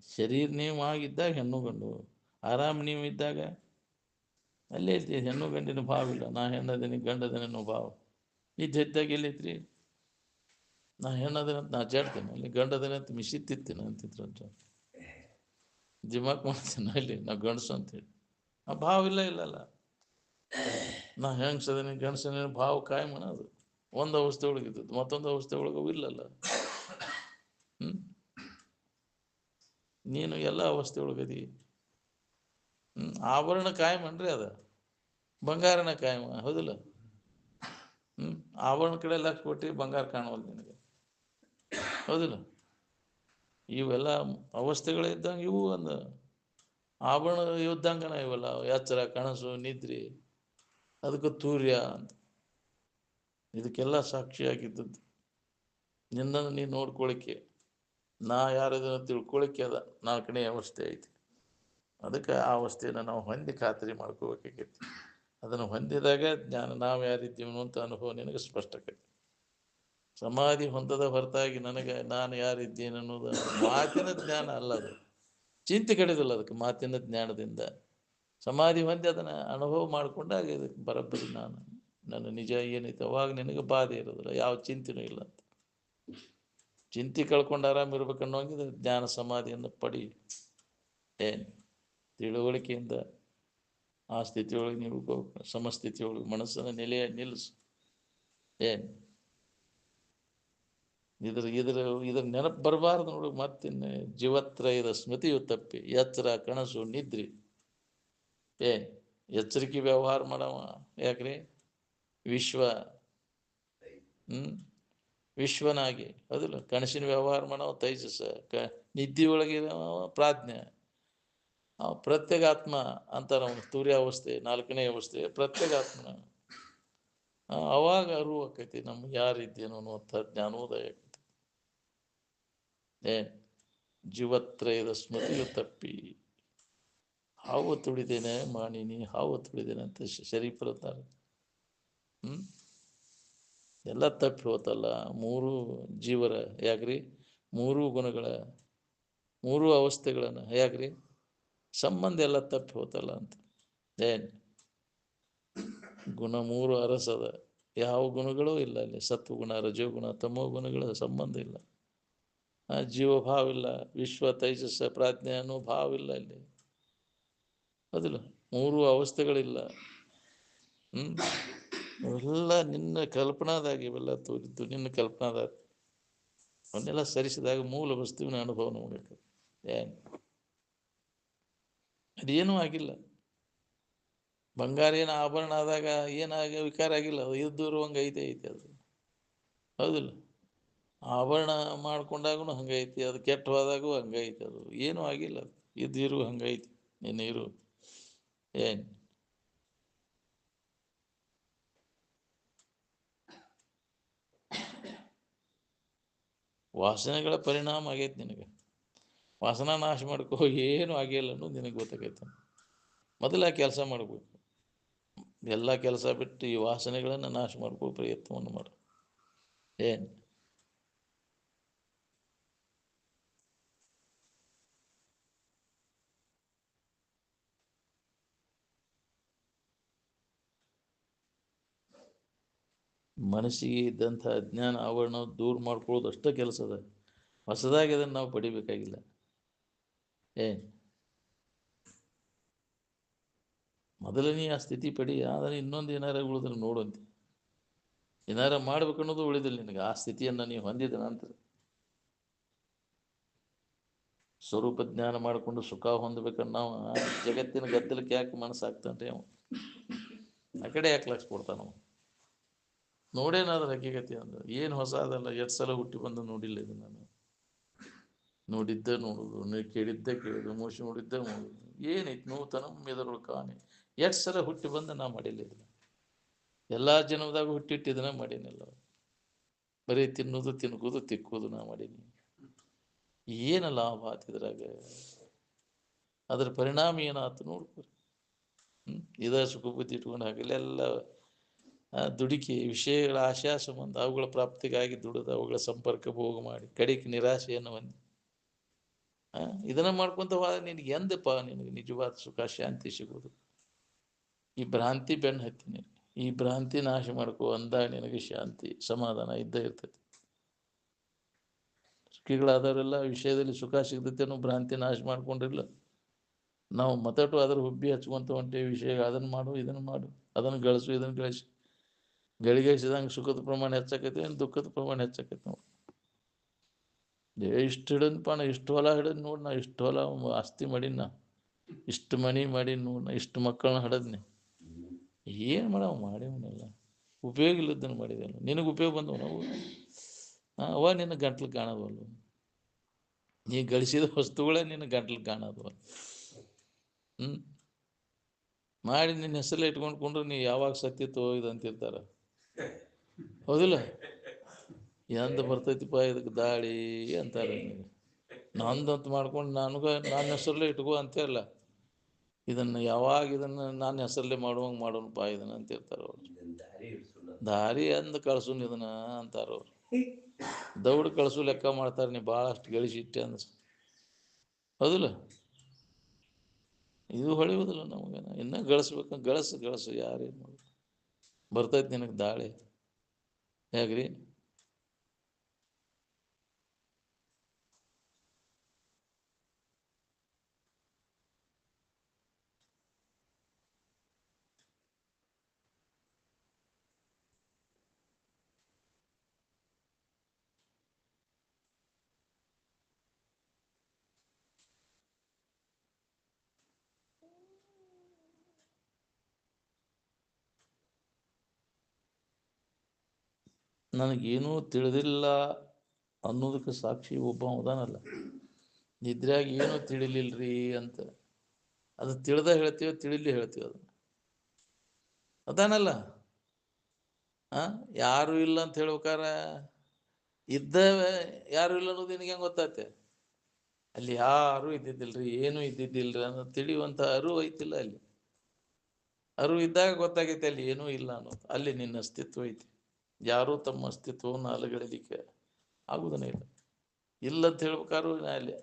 ಶರೀರ ನೀವು ಆಗಿದ್ದಾಗ ಹೆಣ್ಣು ಗಂಡು, ಆರಾಮ್ ನೀವು ಇದ್ದಾಗ ಅಲ್ಲೇ ಐತಿ ಹೆಣ್ಣು ಗಂಡಿನ ಭಾವ ಇಲ್ಲ. ನಾ ಹೆಣ್ಣದೇನಿ ಗಂಡದೇನೋ ಭಾವ ಇದ್ದಾಗ ಎಲ್ಲೈತ್ರಿ. ನಾ ಹೆಣ್ಣದೇನಂತ ನಾ ಅಡ್ಡಾಡ್ತೇನೆ, ಅಲ್ಲಿ ಗಂಡದೇನೆ ಅಂತ ಮಿಸಿತ್ತಿತ್ತೇನೆ ಅಂತಿದ್ರಂತ. ದಿಮಾಕ್ ಮಾಡ್ತೇನೆ ಅಲ್ಲಿ ನಾ ಗಂಡಸು ಅಂತೇಳಿ. ಆ ಭಾವ ಇಲ್ಲಲ್ಲ. ನಾ ಹೆಂಗಸದೇನಿ ಗಂಡಸದೇನಿ ಭಾವ ಕಾಯಮನ. ಅದು ಒಂದು ಅವಸ್ಥೆ ಒಳಗಿದ್ದದ್ದು ಮತ್ತೊಂದು ಅವಸ್ಥೆ ಒಳಗೂ ಇಲ್ಲಲ್ಲ. ನೀನು ಎಲ್ಲ ಅವಸ್ಥೆ ಒಳಗದಿ. ಆಭರಣ ಕಾಯಮನ್ರಿ, ಅದ ಬಂಗಾರನ ಕಾಯಮ, ಹೌದಿಲ್ಲ? ಆಭರಣ ಕಡೆ ಲಕ್ಷ ಕೊಟ್ಟು ಬಂಗಾರ ಕಾಣುವಲ್ಲ ನಿನಗೆ, ಹೌದಿಲ್ಲ? ಇವೆಲ್ಲ ಅವಸ್ಥೆಗಳಿದ್ದಂಗೆ ಇವು ಒಂದು ಆಭರಣ ಇದ್ದಂಗನ ಇವೆಲ್ಲ. ಎಚ್ಚರ, ಕನಸು, ನಿದ್ರಿ, ಅದಕ್ಕೆ ತೂರ್ಯ ಅಂತ. ಇದಕ್ಕೆಲ್ಲ ಸಾಕ್ಷಿಯಾಗಿದ್ದದ್ದು ನಿನ್ನನ್ನು ನೀನು ನೋಡ್ಕೊಳಿಕ್ಕೆ, ನಾ ಯಾರದನ್ನು ತಿಳ್ಕೊಳಿಕ್ಕೆ ಅದ 4ನೇ ಅವಸ್ಥೆ ಐತಿ. ಅದಕ್ಕೆ ಆ ಅವಸ್ಥೆಯನ್ನು ನಾವು ಹೊಂದಿ ಖಾತ್ರಿ ಮಾಡ್ಕೋಬೇಕಾಗೈತಿ. ಅದನ್ನು ಹೊಂದಿದಾಗ ಜ್ಞಾನ, ನಾವು ಯಾರಿದ್ದೀವಿ ಅಂತ ಅನುಭವ ನಿನಗೆ ಸ್ಪಷ್ಟಕೈತಿ. ಸಮಾಧಿ ಹೊಂದದ ಹೊರತಾಗಿ ನನಗೆ ನಾನು ಯಾರಿದ್ದೇನೆ ಅನ್ನೋದು ಮಾತಿನ ಜ್ಞಾನ ಅಲ್ಲ. ಅದು ಚಿಂತೆ ಕಡಿದಿಲ್ಲ. ಅದಕ್ಕೆ ಮಾತಿನ ಜ್ಞಾನದಿಂದ ಸಮಾಧಿ ಹೊಂದಿ ಅದನ್ನು ಅನುಭವ ಮಾಡಿಕೊಂಡಾಗ ಇದಕ್ಕೆ ಬರೋಬ್ಬರಿ ನನ್ನ ನಿಜ ಏನೈತೆ ಅವಾಗ ನಿನಗೆ ಬಾಧೆ ಇರೋದಿಲ್ಲ, ಯಾವ ಚಿಂತೆನೂ ಇಲ್ಲ ಅಂತ. ಚಿಂತೆ ಕಳ್ಕೊಂಡು ಆರಾಮಿರ್ಬೇಕನ್ನೋಂಗಿದೆ ಜ್ಞಾನ ಸಮಾಧಿಯನ್ನು ಪಡಿ. ಏನು ತಿಳುವಳಿಕೆಯಿಂದ ಆ ಸ್ಥಿತಿಯೊಳಗೆ ನೀವು ಸಮಸ್ಥಿತಿಯೊಳಗೆ ಮನಸ್ಸನ್ನು ನಿಲ್ಲಿಸು. ಏನು ಇದ್ರ ನೆನಪು ಬರಬಾರ್ದು ನೋಡು. ಮತ್ತಿನ್ನು ಜೀವತ್ರಯದ ಸ್ಮೃತಿಯು ತಪ್ಪಿ ಎಚ್ಚರ, ಕನಸು, ನಿದ್ರಿ. ಎಚ್ಚರಿಕೆ ವ್ಯವಹಾರ ಮಾಡವ. ಯಾಕ್ರಿ? ವಿಶ್ವನಾಗಿ, ಹೌದಿಲ್ಲ? ಕನಸಿನ ವ್ಯವಹಾರ ಮಾಡವ ತೈಜಸ, ನಿದ್ದೆ ಪ್ರಾಜ್ಞೆ, ಪ್ರತ್ಯೇಗಾತ್ಮ ಅಂತಾರ ಅವನು. ತೂರ್ಯಾವಸ್ಥೆ 4ನೇ ಅವಸ್ಥೆ ಪ್ರತ್ಯೇಗಾತ್ಮ. ಅವಾಗ ಅರಿವು ಆಕೈತಿ ನಮ್ಗೆ ಯಾರಿದ್ದೇನೋ ಅನ್ನುವಂಥ ಜ್ಞಾನೋದಯ ಆಕೈತಿ. ಜೀವತ್ರಯದ ಸ್ಮೃತಿಯು ತಪ್ಪಿ ಹಾವು ತುಳಿದೇನೆ ಮಾಣಿನಿ, ಹಾವು ತುಳಿದೇನೆ ಅಂತ ಶರೀಫರಂತಾರೆ. ಎಲ್ಲ ತಪ್ಪಿ ಹೋತಲ್ಲ 3 ಜೀವರ. ಯಾಕ್ರಿ? 3 ಗುಣಗಳ 3 ಅವಸ್ಥೆಗಳನ್ನು ಯಾಕ್ರಿ? ಸಂಬಂಧ ಎಲ್ಲ ತಪ್ಪಿ ಹೋತಲ್ಲ ಅಂತ. ಗುಣ 3 ಅರಸದ, ಯಾವ ಗುಣಗಳೂ ಇಲ್ಲ ಅಲ್ಲಿ. ಸತ್ವಗುಣ, ರಜೋಗುಣ, ತಮೋ ಗುಣಗಳ ಸಂಬಂಧ ಇಲ್ಲ. ಜೀವಭಾವ ಇಲ್ಲ, ವಿಶ್ವ ತೈಜಸ್ಸ ಪ್ರಾಜ್ಞೆ ಅನ್ನೋ ಭಾವ ಇಲ್ಲ ಅಲ್ಲಿ, ಹೌದಿಲ್ಲ? 3 ಅವಸ್ಥೆಗಳಿಲ್ಲ. ಇವೆಲ್ಲ ನಿನ್ನ ಕಲ್ಪನಾದಾಗ ಇವೆಲ್ಲ ತೋರಿದ್ದು, ನಿನ್ನ ಕಲ್ಪನಾದಾಗ ಅವನ್ನೆಲ್ಲ ಸರಿಸಿದಾಗ ಮೂಲ ವಸ್ತುವಿನ ಅನುಭವ ನೋಡಬೇಕು. ಅದೇನೂ ಆಗಿಲ್ಲ. ಬಂಗಾರ ಏನು ಆಭರಣ ಆದಾಗ ಏನಾಗ ವಿಕಾರ ಆಗಿಲ್ಲ. ಅದು ಇದ್ದಿರುವಂಗೆ ಐತೆ ಅದು, ಹೌದಿಲ್ಲ? ಆಭರಣ ಮಾಡ್ಕೊಂಡಾಗೂ ಹಂಗೈತಿ, ಅದು ಕೆಟ್ಟ ಹೋದಾಗೂ ಹಂಗೈತಿ. ಅದು ಏನೂ ಆಗಿಲ್ಲ. ಅದು ಇದ್ದಿರು ಹಂಗೈತಿ. ನಿನ್ನ ಇರು ವಾಸನೆಗಳ ಪರಿಣಾಮ ಆಗೈತೆ ನಿನಗೆ. ವಾಸನ ನಾಶ ಮಾಡ್ಕೋ, ಏನು ಆಗಿಲ್ಲ ಅನ್ನೋದು ನಿನಗೆ ಗೊತ್ತಾಗೈತೆ. ಮೊದಲ ಕೆಲಸ ಮಾಡಬೇಕು. ಎಲ್ಲ ಕೆಲಸ ಬಿಟ್ಟು ಈ ವಾಸನೆಗಳನ್ನು ನಾಶ ಮಾಡ್ಕೋ ಪ್ರಯತ್ನವನ್ನು ಮಾಡು. ಏನು ಮನಸ್ಸಿಗೆ ಇದ್ದಂಥ ಅಜ್ಞಾನ ಆವರಣ ದೂರ ಮಾಡ್ಕೊಳ್ಳೋದು ಅಷ್ಟೇ ಕೆಲಸ ಅದ. ಹೊಸದಾಗಿ ಅದನ್ನು ನಾವು ಪಡಿಬೇಕಾಗಿಲ್ಲ. ಏನು ಮೊದಲನೇ ಆ ಸ್ಥಿತಿ ಪಡಿ, ಆದರೆ ಇನ್ನೊಂದು ಏನಾರ ಉಳಿದ್ರೆ ನೋಡುವಂತೆ. ಏನಾರ ಮಾಡ್ಬೇಕನ್ನೋದು ಉಳಿದಿಲ್ಲ ನಿನಗೆ. ಆ ಸ್ಥಿತಿಯನ್ನು ನೀವು ಹೊಂದಿದ ನಂತರ ಸ್ವರೂಪ ಜ್ಞಾನ ಮಾಡಿಕೊಂಡು ಸುಖ ಹೊಂದಬೇಕನ್ನ ನಾವು ಜಗತ್ತಿನ ಗದ್ದಲಕ್ಕೆ ಯಾಕೆ ಮನಸ್ಸಾಗ್ತಾನ್ರಿ ಅವ? ಆ ಕಡೆ ಯಾಕೆ ಲಕ್ಷ ಕೊಡ್ತಾನ? ನೋಡೇನಾದ್ರೆ ಹಕ್ಕಿಗತಿ ಅಂದ್ರೆ ಏನು ಹೊಸ ಅದಲ್ಲ. ಎಷ್ಟು ಸಲ ಹುಟ್ಟಿ ಬಂದು ನೋಡಿಲ್ಲ ಇದು ನಾನು. ನೋಡಿದ್ದೆ ನೋಡುದು, ಕೇಳಿದ್ದೆ ಕೇಳಿದ್ದು, ಮೋಸಿ ನೋಡಿದ್ದೆ ನೋಡುದು. ಏನೈತಿ ನೂತನ ಮೆದರುಳು ಕಾಣಿ. ಎಷ್ಟು ಸಲ ಹುಟ್ಟಿ ಬಂದು ನಾ ಮಾಡಿಲ್ಲ ಇದನ್ನ. ಎಲ್ಲ ಜನ್ಮದಾಗ ಹುಟ್ಟಿಟ್ಟಿದ್ದನ ಮಾಡೀನಿಲ್ಲ. ಬರೀ ತಿನ್ನೋದು ತಿನ್ಕೋದು ತಿಕ್ಕೋದು ನಾ ಮಾಡೀನಿ. ಏನು ಲಾಭ ಆತಿದ್ರಾಗ? ಅದ್ರ ಪರಿಣಾಮ ಏನಾಯ್ತು ನೋಡ್ಕೊರಿ. ಇದ ಸುಖ ಬುದ್ಧಿ ಇಟ್ಕೊಂಡು ಹಾಕಿಲ್ಲ. ಎಲ್ಲ ದುಡುಕಿ ವಿಷಯಗಳ ಆಶಾ ಸಂಬಂಧ ಅವುಗಳ ಪ್ರಾಪ್ತಿಗಾಗಿ ದುಡಿದು ಅವುಗಳ ಸಂಪರ್ಕ ಭೋಗ ಮಾಡಿ ಕಡೆಗೆ ನಿರಾಶೆಯನ್ನು ಹೊಂದಿ ಇದನ್ನ ಮಾಡ್ಕೊಂತ ಹೋದ ನಿನಗೆ ಎಂದಪ್ಪ ನಿನಗೆ ನಿಜವಾದ ಸುಖ ಶಾಂತಿ ಸಿಗೋದು? ಈ ಭ್ರಾಂತಿ ಬೆನ್ನು ಹತ್ತೀನಿ. ಈ ಭ್ರಾಂತಿ ನಾಶ ಮಾಡ್ಕೋ ಅಂದಾಗ ನಿನಗೆ ಶಾಂತಿ ಸಮಾಧಾನ ಇದ್ದೇ ಇರ್ತೈತಿ. ಸುಖಿಗಳಾದವರೆಲ್ಲ ವಿಷಯದಲ್ಲಿ ಸುಖ ಸಿಗ್ತೈತೆ ಅನ್ನೋ ಭ್ರಾಂತಿ ನಾಶ ಮಾಡ್ಕೊಂಡಿರಲ್ಲ. ನಾವು ಮತಟು ಅದ್ರ ಹುಬ್ಬಿ ಹಚ್ಕೊಂತ ಹೊಂಟೇವಿ. ವಿಷಯ ಅದನ್ನು ಮಾಡು, ಇದನ್ನು ಮಾಡು, ಅದನ್ನು ಗಳಿಸು, ಇದನ್ನು ಗಳಿಸಿ ಗಳಿಗೆಸಿದಂಗೆ ಸುಖದ ಪ್ರಮಾಣ ಹೆಚ್ಚಾಕೈತಿ, ದುಃಖದ ಪ್ರಮಾಣ ಹೆಚ್ಚಾಕೈತಿ. ನಾವು ಇಷ್ಟು ಹಿಡಿದಪ್ಪ, ನಾ ಇಷ್ಟು ಹೊಲ ಹಿಡಿದ್ ನೋಡಿ, ನಾ ಇಷ್ಟು ಹೊಲ ಆಸ್ತಿ ಮಾಡೀನಿ, ನಾ ಇಷ್ಟು ಮನಿ ಮಾಡೀನಿ ನೋಡಿ, ನಾ ಇಷ್ಟು ಮಕ್ಕಳನ್ನ ಹಡದ್ನಿ. ಏನು ಮಾಡವ? ಮಾಡೇವನ್ನೆಲ್ಲ ಉಪಯೋಗ ಇಲ್ಲದನ್ನು ಮಾಡಿದೇನು? ನಿನಗೆ ಉಪಯೋಗ ಬಂದವು ನಾವು ಅವ ನಿನ್ನ ಗಂಟ್ಲು ಕಾಣೋದವಲ್ಲ. ನೀ ಗಳಿಸಿದ ವಸ್ತುಗಳೇ ನಿನ್ನ ಗಂಟ್ಲು ಕಾಣೋದವಲ್ಲ. ಮಾಡಿ ನಿನ್ನ ಹೆಸರಲ್ಲೇ ಇಟ್ಕೊಂಡ್ಕೊಂಡ್ರೆ ನೀ ಯಾವಾಗ ಸತ್ತಿತ್ತೋ ಇದಂತಿರ್ತಾರ. ಹೌದಿಲ್ಲ? ಎಂದ ಬರ್ತೈತಿಪ್ಪ ಇದಕ್ಕೆ ದಾಳಿ ಅಂತಾರೆ. ನಂದಂತ ಮಾಡ್ಕೊಂಡು ನನ್ನ ಹೆಸರಲ್ಲೇ ಇಟ್ಕೋ ಅಂತಿರಲ್ಲ. ಇದನ್ನು ಯಾವಾಗ ಇದನ್ನು ನನ್ನ ಹೆಸರಲ್ಲೇ ಮಾಡುವಂಗೆ ಮಾಡೋಣಪ್ಪ ಇದನ್ನ ಅಂತಿರ್ತಾರೆ ಅವ್ರು. ದಾರಿ ಅಂದ ಕಳ್ಸುನ್ ಇದನ್ನ ಅಂತಾರವ್ರು. ದೌಡ್ ಕಳ್ಸು ಲೆಕ್ಕ ಮಾಡ್ತಾರೆ. ನೀ ಭಾಳಷ್ಟು ಗಳಿಸಿಟ್ಟೆ ಅನ್ಸ. ಹೌದಿಲ್ಲ? ಇದು ಹೊಳೆಯುವುದಿಲ್ಲ ನಮಗೆ. ಇನ್ನೂ ಗಳಿಸ್ಬೇಕು. ಗಳಸು ಯಾರೇನು ಮಾಡು ಬರ್ತೈತಿ ನಿನಗೆ ದಾಳಿ. ಹೇಗ್ರಿ? ನನಗೇನೂ ತಿಳಿದಿಲ್ಲ ಅನ್ನೋದಕ್ಕೆ ಸಾಕ್ಷಿ ಒಬ್ಬ ಉದಾನಲ್ಲ. ನಿದ್ರಾಗ ಏನೂ ತಿಳಿಲಿಲ್ರಿ ಅಂತ ಅದು ತಿಳಿದ ಹೇಳ್ತೀವ, ತಿಳಿಲಿ ಹೇಳ್ತೀವಿ. ಅದನ್ನು ಅದಾನಲ್ಲ. ಯಾರು ಇಲ್ಲ ಅಂತ ಹೇಳ್ಬೇಕಾರ ಇದ್ದವೇ ಯಾರು ಇಲ್ಲ ಅನ್ನೋದು ನಿನಗೆ ಹೆಂಗೆ ಗೊತ್ತಾಯ್ತೆ? ಅಲ್ಲಿ ಯಾರು ಇದ್ದಿದ್ದಿಲ್ರಿ, ಏನೂ ಇದ್ದಿದ್ದಿಲ್ರಿ ಅನ್ನೋದು ತಿಳಿಯುವಂಥ ಅರಿವು ಐತಿಲ್ಲ. ಅಲ್ಲಿ ಅರಿವು ಇದ್ದಾಗ ಗೊತ್ತಾಗೈತೆ ಅಲ್ಲಿ ಏನೂ ಇಲ್ಲ ಅನ್ನೋದು. ಅಲ್ಲಿ ನಿನ್ನ ಅಸ್ತಿತ್ವ ಐತಿ. ಯಾರೂ ತಮ್ಮ ಅಸ್ತಿತ್ವವನ್ನು ಅಲಗಡಲಿಕ್ಕೆ ಆಗುವುದನ್ನೇ ಇಲ್ಲ. ಇಲ್ಲಂತ ಹೇಳ್ಬೇಕಾದ್ರೂ ಅಲ್ಲಿ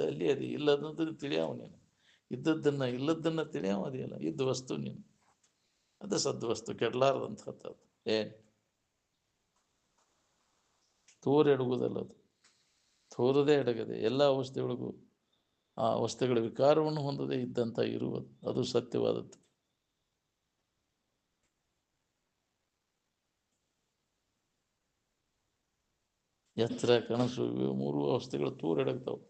ಅಲ್ಲಿ ಅದು ಇಲ್ಲದನ್ನು ತಿಳಿಯಾವ ನೀನು. ಇದ್ದದ್ದನ್ನು ಇಲ್ಲದನ್ನು ತಿಳಿಯಾವ ಅದಿಲ್ಲ. ಇದ್ದ ವಸ್ತು ನೀನು. ಅದು ಸದ್ವಸ್ತು, ಕೆಡಲಾರದಂಥದ್ದು. ಏನು ತೋರೆಡುವುದಲ್ಲ, ಅದು ತೋರದೇ ಎಡಗದೆ ಎಲ್ಲ ಅವಸ್ಥೆಗಳಿಗೂ ಆ ಅವಸ್ಥೆಗಳ ವಿಕಾರವನ್ನು ಹೊಂದದೇ ಇದ್ದಂಥ ಇರುವುದು, ಅದು ಸತ್ಯವಾದದ್ದು. ಎತ್ತರ, ಕನಸು, ಇವು ಮೂರು ಅವಸ್ಥೆಗಳು ತೂರೆಡಗ್ತಾವೆ.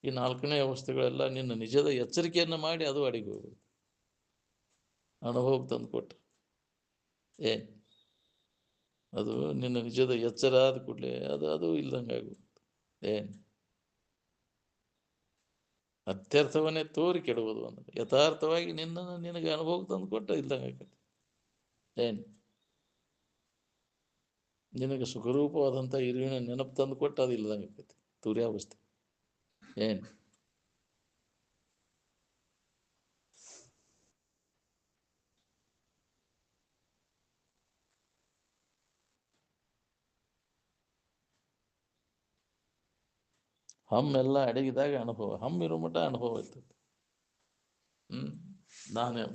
ಈ ನಾಲ್ಕನೇ ಅವಸ್ಥೆಗಳೆಲ್ಲ ನಿನ್ನ ನಿಜದ ಎಚ್ಚರಿಕೆಯನ್ನು ಮಾಡಿ ಅದು ಅಡಿಗೆ ಹೋಗ್ಬೇಕು. ಅನುಭವ ತಂದು ಕೊಟ್ಟು ಏನು ಅದು ನಿನ್ನ ನಿಜದ ಎಚ್ಚರ ಆದ ಕೂಡಲೇ ಅದು ಇಲ್ದಂಗೆ ಆಗುತ್ತೆ. ಏನು ಅತ್ಯರ್ಥವನ್ನೇ ತೋರಿ ಕೆಡುವುದು ಅಂದ್ರೆ ಯಥಾರ್ಥವಾಗಿ ನಿನ್ನನ್ನು ನಿನಗೆ ಅನುಭವ ತಂದು ಕೊಟ್ಟ ಇಲ್ದಂಗೆ ಆಕೈತಿ. ಏನು ನಿನಗೆ ಸುಖರೂಪವಾದಂಥ ಇರುವಿನ ನೆನಪು ತಂದು ಕೊಟ್ಟು ಅದು ಇಲ್ಲದಂಗೆ ಆಕೈತಿ ತುರ್ಯಾವಸ್ಥೆ. ಏನು ಹಮ್ಮೆಲ್ಲ ಅಡಗಿದಾಗ ಅನುಭವ, ಹಮ್ಮಿರೋ ಮಟ್ಟ ಅನುಭವ ಇರ್ತದೆ.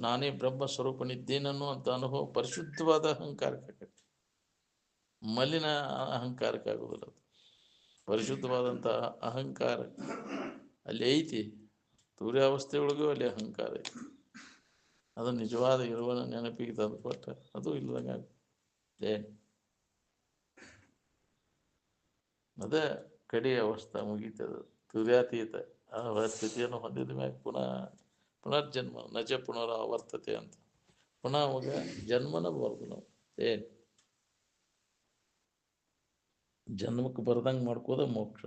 ನಾನೇ ಬ್ರಹ್ಮ ಸ್ವರೂಪನಿದ್ದೇನನ್ನು ಅಂತ ಅನುಭವ ಪರಿಶುದ್ಧವಾದ ಅಹಂಕಾರಕ್ಕೆ, ಮಲಿನ ಅಹಂಕಾರಕ್ಕೆ ಆಗೋದಿಲ್ಲ. ಅದು ಪರಿಶುದ್ಧವಾದಂಥ ಅಹಂಕಾರ ಅಲ್ಲಿ ಐತಿ. ತುರ್ಯಾವಸ್ಥೆಯೊಳಗೂ ಅಲ್ಲಿ ಅಹಂಕಾರ ಐತಿ. ಅದು ನಿಜವಾದ ಇರುವನ ನೆನಪಿಗೆ ತಂದು ಕೊಟ್ಟ ಅದು ಇಲ್ಲದಂಗೆ ಏನು ಅದೇ ಕಡೆಯ ಅವಸ್ಥೆ ಮುಗೀತದ. ತುರ್ಯಾತೀತ ಆ ಸ್ಥಿತಿಯನ್ನು ಹೊಂದಿದ ಮ್ಯಾಗ ಪುನರ್ಜನ್ಮ ನಜ ಪುನರಾವರ್ತತೆ ಅಂತ ಪುನಃ ಅವಾಗ ಜನ್ಮನ ಬರ್ದು ನಾವು. ಏನು ಜನ್ಮಕ್ಕೆ ಬರ್ದಂಗೆ ಮಾಡ್ಕೋದ ಮೋಕ್ಷ.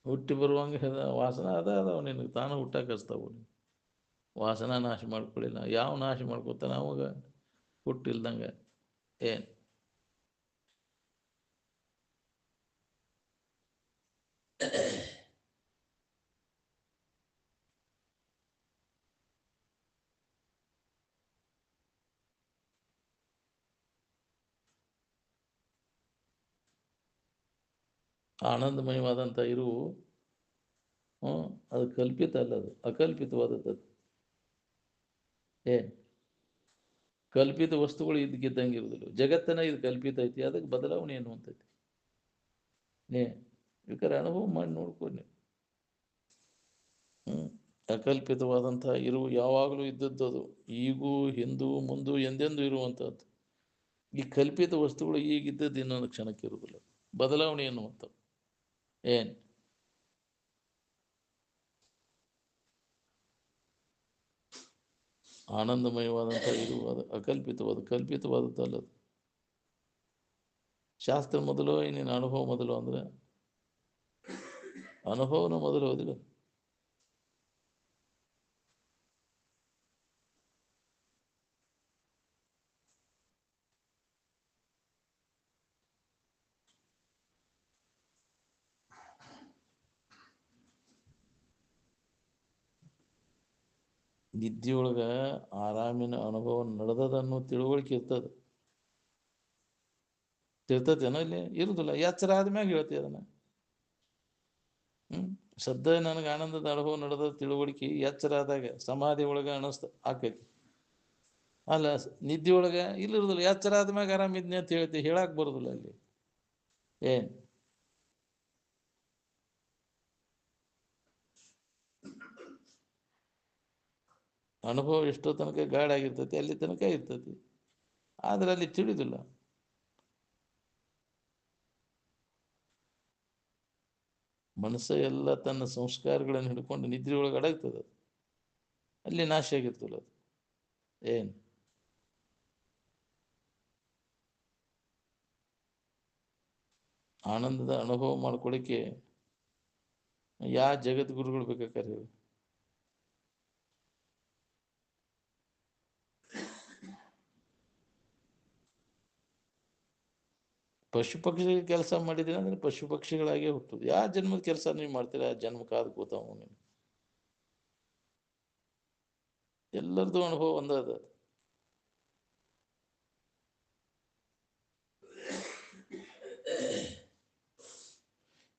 ಹುಟ್ಟಿ ಬರುವಂಗೆ ವಾಸನ ಅದಾವ ನಿನಗೆ ತಾನು ಹುಟ್ಟಾಕ ಹಚ್ತಾವು. ವಾಸನ ನಾಶ ಮಾಡ್ಕೊಳ್ಳಿಲ್ಲ. ಯಾವ ನಾಶ ಮಾಡ್ಕೋತಾನ ಅವಾಗ ಹುಟ್ಟಿಲ್ದಂಗೆ. ಏನು ಆನಂದಮಯವಾದಂಥ ಇರು ಅದು ಕಲ್ಪಿತ ಅಲ್ಲ, ಅದು ಅಕಲ್ಪಿತವಾದದ್ದು. ಏನು ಕಲ್ಪಿತ ವಸ್ತುಗಳು ಇದ್ದಕ್ಕಿದ್ದಂಗೆ ಇರೋದಿಲ್ಲ. ಜಗತ್ತನ ಇದು ಕಲ್ಪಿತ ಐತಿ, ಅದಕ್ಕೆ ಬದಲಾವಣೆ ಏನು ಅಂತೈತಿ. ಬೇಕಾದ್ರೆ ಅನುಭವ ಮಾಡಿ ನೋಡ್ಕೊಂಡು ಅಕಲ್ಪಿತವಾದಂಥ ಇರು ಯಾವಾಗಲೂ ಇದ್ದದ್ದು. ಅದು ಈಗೂ ಹಿಂದೂ ಮುಂದೂ ಎಂದೆಂದೂ ಇರುವಂಥದ್ದು. ಈ ಕಲ್ಪಿತ ವಸ್ತುಗಳು ಈಗಿದ್ದದ್ದು ಇನ್ನೊಂದು ಕ್ಷಣಕ್ಕೆ ಇರುವುದಿಲ್ಲ. ಬದಲಾವಣೆ ಎನ್ನುವಂಥದ್ದು. ಏನು ಆನಂದಮಯವಾದಂಥ ಇರು ಅದು ಅಕಲ್ಪಿತವಾದ, ಕಲ್ಪಿತವಾದದ್ದಲ್ಲದು. ಶಾಸ್ತ್ರ ಮೊದಲು ಇನ್ನೇನು ಅನುಭವ ಮೊದಲು ಅಂದರೆ ಅನುಭವನ ಮೊದಲು ಹೋದಿಲ್ಲ. ನಿದ್ದೆಯೊಳಗೆ ಆರಾಮಿನ ಅನುಭವ ನಡೆದದನ್ನು ತಿಳುವಳಿಕೆ ಇರ್ತದೆ. ತಿರ್ತತೇನೋ ಇಲ್ಲಿ ಇರುದಿಲ್ಲ. ಎಚ್ಚರ ಆದ್ಮ್ಯಾಗ ಹೇಳ್ತೀವಿ ಅದನ್ನ. ಸದ್ಯ ನನಗೆ ಆನಂದದ ಅನುಭವ ನಡೆದ ತಿಳುವಳಿಕೆ ಎಚ್ಚರ ಆದಾಗ ಸಮಾಧಿ ಒಳಗೆ ಆಕೈತಿ. ಅಲ್ಲ ನಿದ್ದೆ ಒಳಗೆ ಇಲ್ಲಿರುದಿಲ್ಲ. ಎಚ್ಚರ ಆದ್ಮ್ಯಾಗ ಆರಾಮಿದ್ನಿ ಅಂತ ಹೇಳ್ತಿ, ಹೇಳಕ್ ಬರುದಿಲ್ಲ ಅಲ್ಲಿ. ಏನು ಅನುಭವ ಎಷ್ಟೋ ತನಕ ಗಾಢಾಗಿರ್ತೈತಿ, ಅಲ್ಲಿ ತನಕ ಇರ್ತೈತಿ. ಆದ್ರೆ ಅಲ್ಲಿ ತಿಳಿದಿಲ್ಲ. ಮನಸ್ಸು ಎಲ್ಲ ತನ್ನ ಸಂಸ್ಕಾರಗಳನ್ನು ಹಿಡ್ಕೊಂಡು ನಿದ್ರೆಯೊಳಗೆ ಅಡಗ್ತದೆ. ಅಲ್ಲಿ ನಾಶ ಆಗಿರ್ತಲ್ಲ ಅದು. ಏನು ಆನಂದದ ಅನುಭವ ಮಾಡ್ಕೊಳ್ಳಿಕ್ಕೆ ಯಾವ ಜಗದ್ಗುರುಗಳು ಬೇಕಾರೆ. ಪಶು ಪಕ್ಷಿಗಳ ಕೆಲಸ ಮಾಡಿದ್ರೆ ಅಂದ್ರೆ ಪಶು ಪಕ್ಷಿಗಳಾಗೇ ಹುಟ್ಟುದು. ಯಾವ ಜನ್ಮದ ಕೆಲಸ ನೀವು ಮಾಡ್ತೀರ ಆ ಜನ್ಮಕ್ಕೆ ಆದ ಕೂತಾವ ನೀನು. ಎಲ್ಲರದು ಅನುಭವ ಒಂದದ.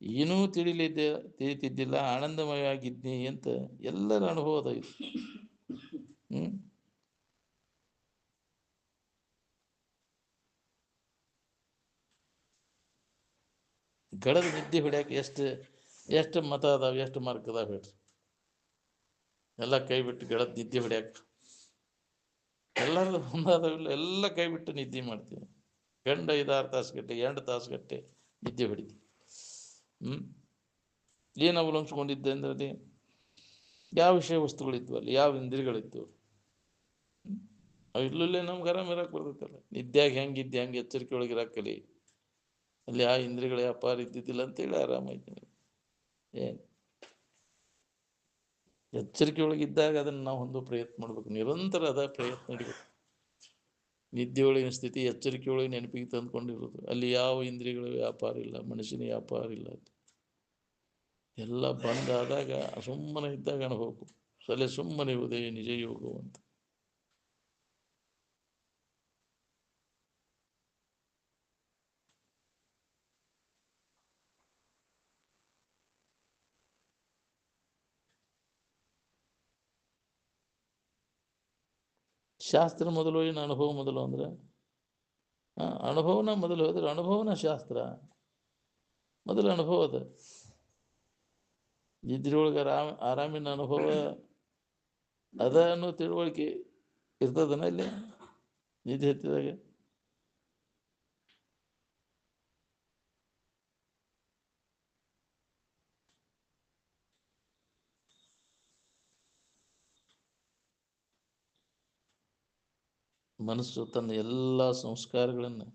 ಏನೂ ತಿಳಿತಿದ್ದಿಲ್ಲ, ಆನಂದಮಯವಾಗಿದ್ನಿ ಅಂತ ಎಲ್ಲರ ಅನುಭವದ ಇದು. ಗಡದ ನಿದ್ದೆ ಹೊಡ್ಯಾಕ ಎಷ್ಟು ಮತ ಅದಾವ, ಎಷ್ಟು ಮಾರ್ಕ್ ಅದಾವ ಹೇಳ್ರಿ. ಎಲ್ಲ ಕೈ ಬಿಟ್ಟು ಗಡದ ನಿದ್ದೆ ಹೊಡ್ಯಾಕ ಎಲ್ಲರೂ ಒಂದಾದವಿಲ್ಲ. ಎಲ್ಲ ಕೈ ಬಿಟ್ಟು ನಿದ್ದೆ ಮಾಡ್ತೀವಿ. ಗಂಡ 5-6 ತಾಸುಗಟ್ಟೆ 2 ತಾಸುಗಟ್ಟೆ ನಿದ್ದೆ ಹೊಡಿತೀವಿ. ಏನು ಅವಲಂಬಿಸ್ಕೊಂಡಿದ್ದೆ ಅಂದ್ರೆ ಯಾವ ವಿಷಯ ವಸ್ತುಗಳಿದ್ವು, ಅಲ್ಲಿ ಯಾವ ಇಂದ್ರಿಯಗಳಿದ್ವು. ಅವು ಇಲ್ಲೇ ನಮ್ಗೆ ಆರಾಮ್ ಇರಕ್ಕೆ ಬರ್ತೈತಲ್ಲ. ನಿದ್ದ್ಯಾಗ ಹೆಂಗಿದ್ದೆ ಹಂಗೆ ಎಚ್ಚರಿಕೆ ಒಳಗೆ ಇರಾಕಲಿ. ಅಲ್ಲಿ ಆ ಇಂದ್ರಿಯಗಳು ವ್ಯಾಪಾರ ಇದ್ದಿದ್ದಿಲ್ಲ ಅಂತೇಳಿ ಆರಾಮಾಯ್ತೀನಿ. ಏನು ಎಚ್ಚರಿಕೆ ಒಳಗಿದ್ದಾಗ ಅದನ್ನು ನಾವು ಹೊಂದೋ ಪ್ರಯತ್ನ ಮಾಡ್ಬೇಕು. ನಿರಂತರ ಅದ ಪ್ರಯತ್ನ ನಡಿಬೇಕು. ನಿದ್ದೆಯೊಳಗಿನ ಸ್ಥಿತಿ ಎಚ್ಚರಿಕೆಯೊಳಗೆ ನೆನಪಿಗೆ ತಂದುಕೊಂಡಿರೋದು. ಅಲ್ಲಿ ಯಾವ ಇಂದ್ರಿಯಗಳ ವ್ಯಾಪಾರ ಇಲ್ಲ, ಮನುಷ್ಯನ ವ್ಯಾಪಾರ ಇಲ್ಲ. ಎಲ್ಲ ಬಂದಾದಾಗ ಸುಮ್ಮನೆ ಇದ್ದಾಗ ಅನುಭವಕ್ಕೂ ಸಲೆ ಸುಮ್ಮನೆ ಉದಯ ನಿಜ ಯೋಗವು ಅಂತ. ಶಾಸ್ತ್ರ ಮೊದಲು ಏನು ಅನುಭವ ಮೊದಲು ಅಂದ್ರೆ ಅನುಭವನ ಮೊದಲು ಹೋದ್ರೆ ಅನುಭವನ ಶಾಸ್ತ್ರ ಮೊದಲು ಅನುಭವ ಅದ. ನಿದ್ರೆಯೊಳಗೆ ಆರಾಮಿನ ಅನುಭವ ಅದ ಅನ್ನೋ ತಿಳುವಳಿಕೆ ಇರ್ತದನ ಇಲ್ಲಿ ನಿದ್ದೆ ಹತ್ತಿದಾಗ. ಮನಸ್ಸು ತನ್ನ ಎಲ್ಲ ಸಂಸ್ಕಾರಗಳನ್ನು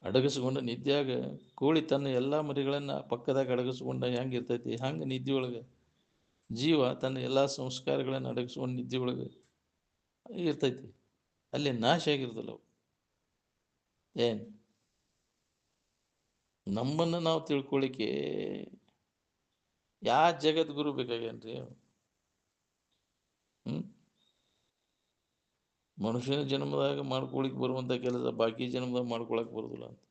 ಅಡಗಿಸ್ಕೊಂಡು ನಿದ್ಯಾಗ ಕೋಳಿ ತನ್ನ ಎಲ್ಲ ಮರಿಗಳನ್ನು ಪಕ್ಕದಾಗ ಅಡಗಿಸ್ಕೊಂಡ ಹೆಂಗೆ ಇರ್ತೈತಿ, ಹಂಗೆ ನಿದ್ದೆಯೊಳಗೆ ಜೀವ ತನ್ನ ಎಲ್ಲ ಸಂಸ್ಕಾರಗಳನ್ನು ಅಡಗಿಸ್ಕೊಂಡು ನಿದ್ದೆಯೊಳಗೆ ಇರ್ತೈತಿ. ಅಲ್ಲಿ ನಾಶ ಆಗಿರ್ತಲ್ಲ ಅವು. ಏನು ನಮ್ಮನ್ನು ನಾವು ತಿಳ್ಕೊಳ್ಳಿಕ್ಕೆ ಯಾವ ಜಗದ್ಗುರು ಬೇಕಾಗ್ಯಾನ್ರಿ? ಮನುಷ್ಯನ ಜನ್ಮದಾಗ ಮಾಡ್ಕೊಳಿಕ್ಕೆ ಬರುವಂಥ ಕೆಲಸ ಬಾಕಿ ಜನ್ಮದಾಗ ಮಾಡ್ಕೊಳಕ್ಕೆ ಬರೋದಿಲ್ಲ ಅಂತ.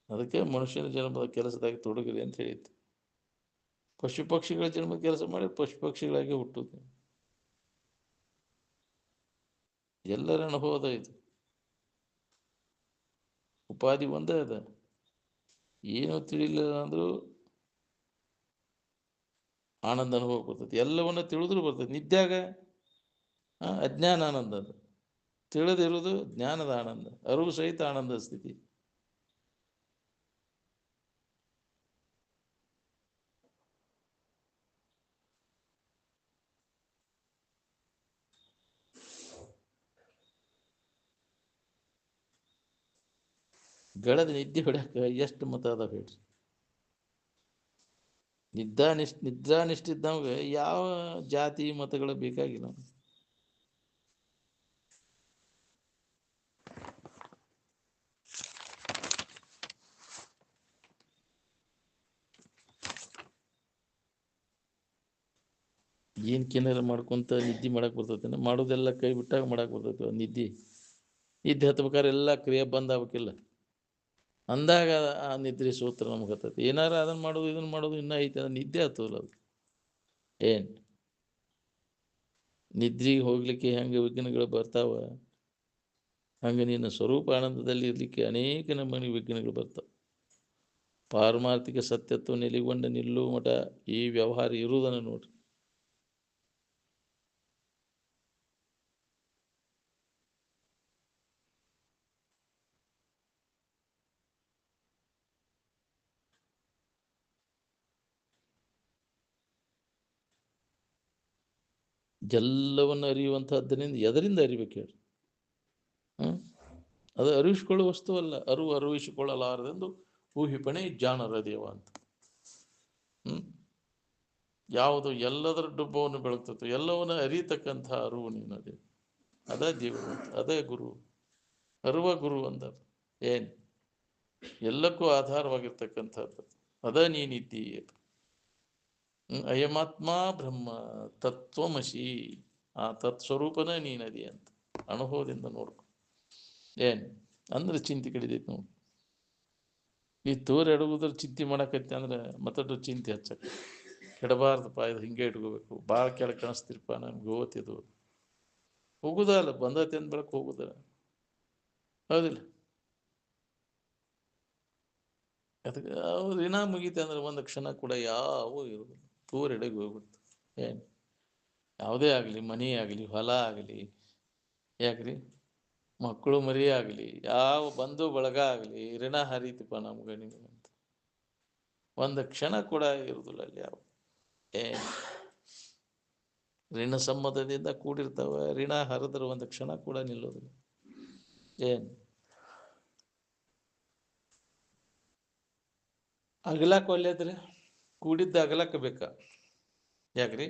ಅದಕ್ಕೆ ಮನುಷ್ಯನ ಜನ್ಮದ ಕೆಲಸದಾಗ ತೊಡಗಿರಿ ಅಂತ ಹೇಳಿತ್ತು. ಪಶು ಪಕ್ಷಿಗಳ ಜನ್ಮದ ಕೆಲಸ ಮಾಡಿ ಪಶು ಪಕ್ಷಿಗಳಾಗಿ ಹುಟ್ಟುತ್ತೆ. ಎಲ್ಲರ ಅನುಭವದ ಇದು. ಉಪಾಧಿ ಒಂದೇ ಅದ. ಏನೂ ತಿಳಿಲಿಲ್ಲ ಅಂದರೂ ಆನಂದ ಅನುಭವ ಬರ್ತೈತಿ. ಎಲ್ಲವನ್ನ ತಿಳಿದ್ರು ಬರ್ತೈತಿ. ನಿದ್ಯಾಗ ಅಜ್ಞಾನ ಆನಂದ ಅದು. ತಿಳಿದಿರುವುದು ಜ್ಞಾನದ ಆನಂದ, ಅರಿವು ಸಹಿತ ಆನಂದ ಸ್ಥಿತಿ. ಗಳದ ನಿದ್ದೆ ಹೊಡ್ಯಾಕ ಎಷ್ಟು ಮತ ಅದಾವ ಹೇಳ್ರಿ? ನಿದ್ರಾನಿಷ್ಠ ಇದ್ದವಾಗ ಯಾವ ಜಾತಿ ಮತಗಳು ಬೇಕಾಗಿಲ್ಲ. ಏನು ಕೆನಾರ ಮಾಡ್ಕೊಂತ ನಿದ್ದೆ ಮಾಡಕ್ಕೆ ಬರ್ತೈತೆ? ಮಾಡೋದೆಲ್ಲ ಕೈ ಬಿಟ್ಟಾಗ ಮಾಡಕ್ಕೆ ಬರ್ತೈತೆ ನಿದ್ದೆ ಹತ್ಬೇಕಾದ್ರೆ ಎಲ್ಲ ಕ್ರಿಯೆ ಬಂದ್ ಆಗ್ಬೇಕಿಲ್ಲ ಅಂದಾಗ ಆ ನಿದ್ರೆ ಸೂತ್ರ ನಮ್ಗೆ ಹತ್ತೈತಿ. ಏನಾರ ಅದನ್ನ ಮಾಡೋದು ಇದನ್ನ ಮಾಡೋದು ಇನ್ನೂ ಐತೆ ಅಂದ್ರೆ ನಿದ್ದೆ ಹತ್ತದಲ್ಲ ಅದು. ಏನು ನಿದ್ರೆಗೆ ಹೋಗ್ಲಿಕ್ಕೆ ಹೆಂಗೆ ವಿಘ್ನಗಳು ಬರ್ತಾವ, ಹಂಗೆ ನಿನ್ನ ಸ್ವರೂಪ ಆನಂದದಲ್ಲಿ ಇರಲಿಕ್ಕೆ ಅನೇಕ ನಮೂನಿ ವಿಘ್ನಗಳು ಬರ್ತಾವೆ. ಪಾರಮಾರ್ಥಿಕ ಸತ್ಯತ್ವ ನೆಲೆಗೊಂಡ ನಿಲ್ಲುವ ಮಠ ಈ ವ್ಯವಹಾರ ಇರುವುದನ್ನು ನೋಡ್ರಿ. ಎಲ್ಲವನ್ನು ಅರಿಯುವಂಥದ್ದರಿಂದ ಎದರಿಂದ ಅರಿಬೇಕು ಹೇಳ್ರಿ? ಅದು ಅರಿವಿಸಿಕೊಳ್ಳುವ ವಸ್ತುವಲ್ಲ. ಅರಿವಿಸಿಕೊಳ್ಳಲಾರದೆಂದು ಊಹಿಪಣೆ ಜಾಣರ ದೇವ ಅಂತ. ಯಾವುದು ಎಲ್ಲದರ ಡುಬ್ಬವನ್ನು ಬೆಳಗ್ತೈತೋ ಎಲ್ಲವನ್ನ ಅರಿಯತಕ್ಕಂಥ ಅರಿವು ನೀನದೇ. ಅದೇ ದೇವರು, ಅದೇ ಗುರು. ಅರುವ ಗುರು ಅಂದ ಏನು ಎಲ್ಲಕ್ಕೂ ಆಧಾರವಾಗಿರ್ತಕ್ಕಂಥದ್ದು ಅದ ನೀನಿದ್ದೀ. ಅಯಮಾತ್ಮ ಬ್ರಹ್ಮ ತತ್ವಮಸಿ, ಆ ತತ್ಸ್ವರೂಪನ ನೀನದಿ ಅಂತ ಅನುಭವದಿಂದ ನೋಡ್ಕೊ. ಏನು ಅಂದ್ರೆ ಚಿಂತೆ ಕಡಿದೈತಿ ನೋಡಿ. ಈ ತೋರ್ ಎಡಗುದ್ರ ಚಿಂತೆ ಮಾಡಕೈತಿ ಅಂದ್ರೆ ಮತ್ತೊಟ್ಟು ಚಿಂತೆ ಹಚ್ಚಕ್ಕೆ ಕೆಡಬಾರ್ದಪ್ಪ. ಇದು ಹಿಂಗೆ ಇಟ್ಕೋಬೇಕು. ಭಾಳ ಕೆಳಗೆ ಕಾಣಿಸ್ತಿರಪ್ಪ, ನಮ್ಗೆ ಓದ್ತಿದ್ದು ಹೋಗುದಲ್ಲ, ಬಂದೈತಿ ಅಂದ ಬೆಳಕು ಹೋಗುದ, ಹೌದಿಲ್ಲ? ಅದಕ್ಕೆ ಅವ್ರು ದಿನ ಮುಗೀತೆ ಅಂದ್ರೆ ಒಂದು ಕ್ಷಣ ಕೂಡ ಯಾವ ಇರೋದಿಲ್ಲ. ತೋರ್ ಎಡೆಗೆ ಹೋಗ್ಬಿಡ್ತು. ಏನು ಯಾವುದೇ ಆಗಲಿ, ಮನೆ ಆಗಲಿ, ಹೊಲ ಆಗಲಿ, ಯಾಕ್ರಿ ಮಕ್ಕಳು ಮರಿ ಆಗಲಿ, ಯಾವ ಬಂಧು ಬಳಗ ಆಗಲಿ, ಋಣ ಹರಿತಪ್ಪ ನಮ್ಗೆ ನಿಮ್ಗೆ ಅಂತ ಒಂದು ಕ್ಷಣ ಕೂಡ ಇರುದಿಲ್ಲ ಅಲ್ಲಿ. ಯಾವ ಋಣ ಸಮ್ಮತದಿಂದ ಕೂಡಿರ್ತಾವ. ಋಣ ಹರಿದ್ರೆ ಒಂದು ಕ್ಷಣ ಕೂಡ ನಿಲ್ಲೋದಿಲ್ಲ. ಏನು ಅಗಲಕ್ಕೆ ಒಲ್ಲೆದ್ರಿ? ಕೂಡಿದ್ದ ಅಗಲಕ್ಕೆ ಬೇಕಾ? ಯಾಕ್ರಿ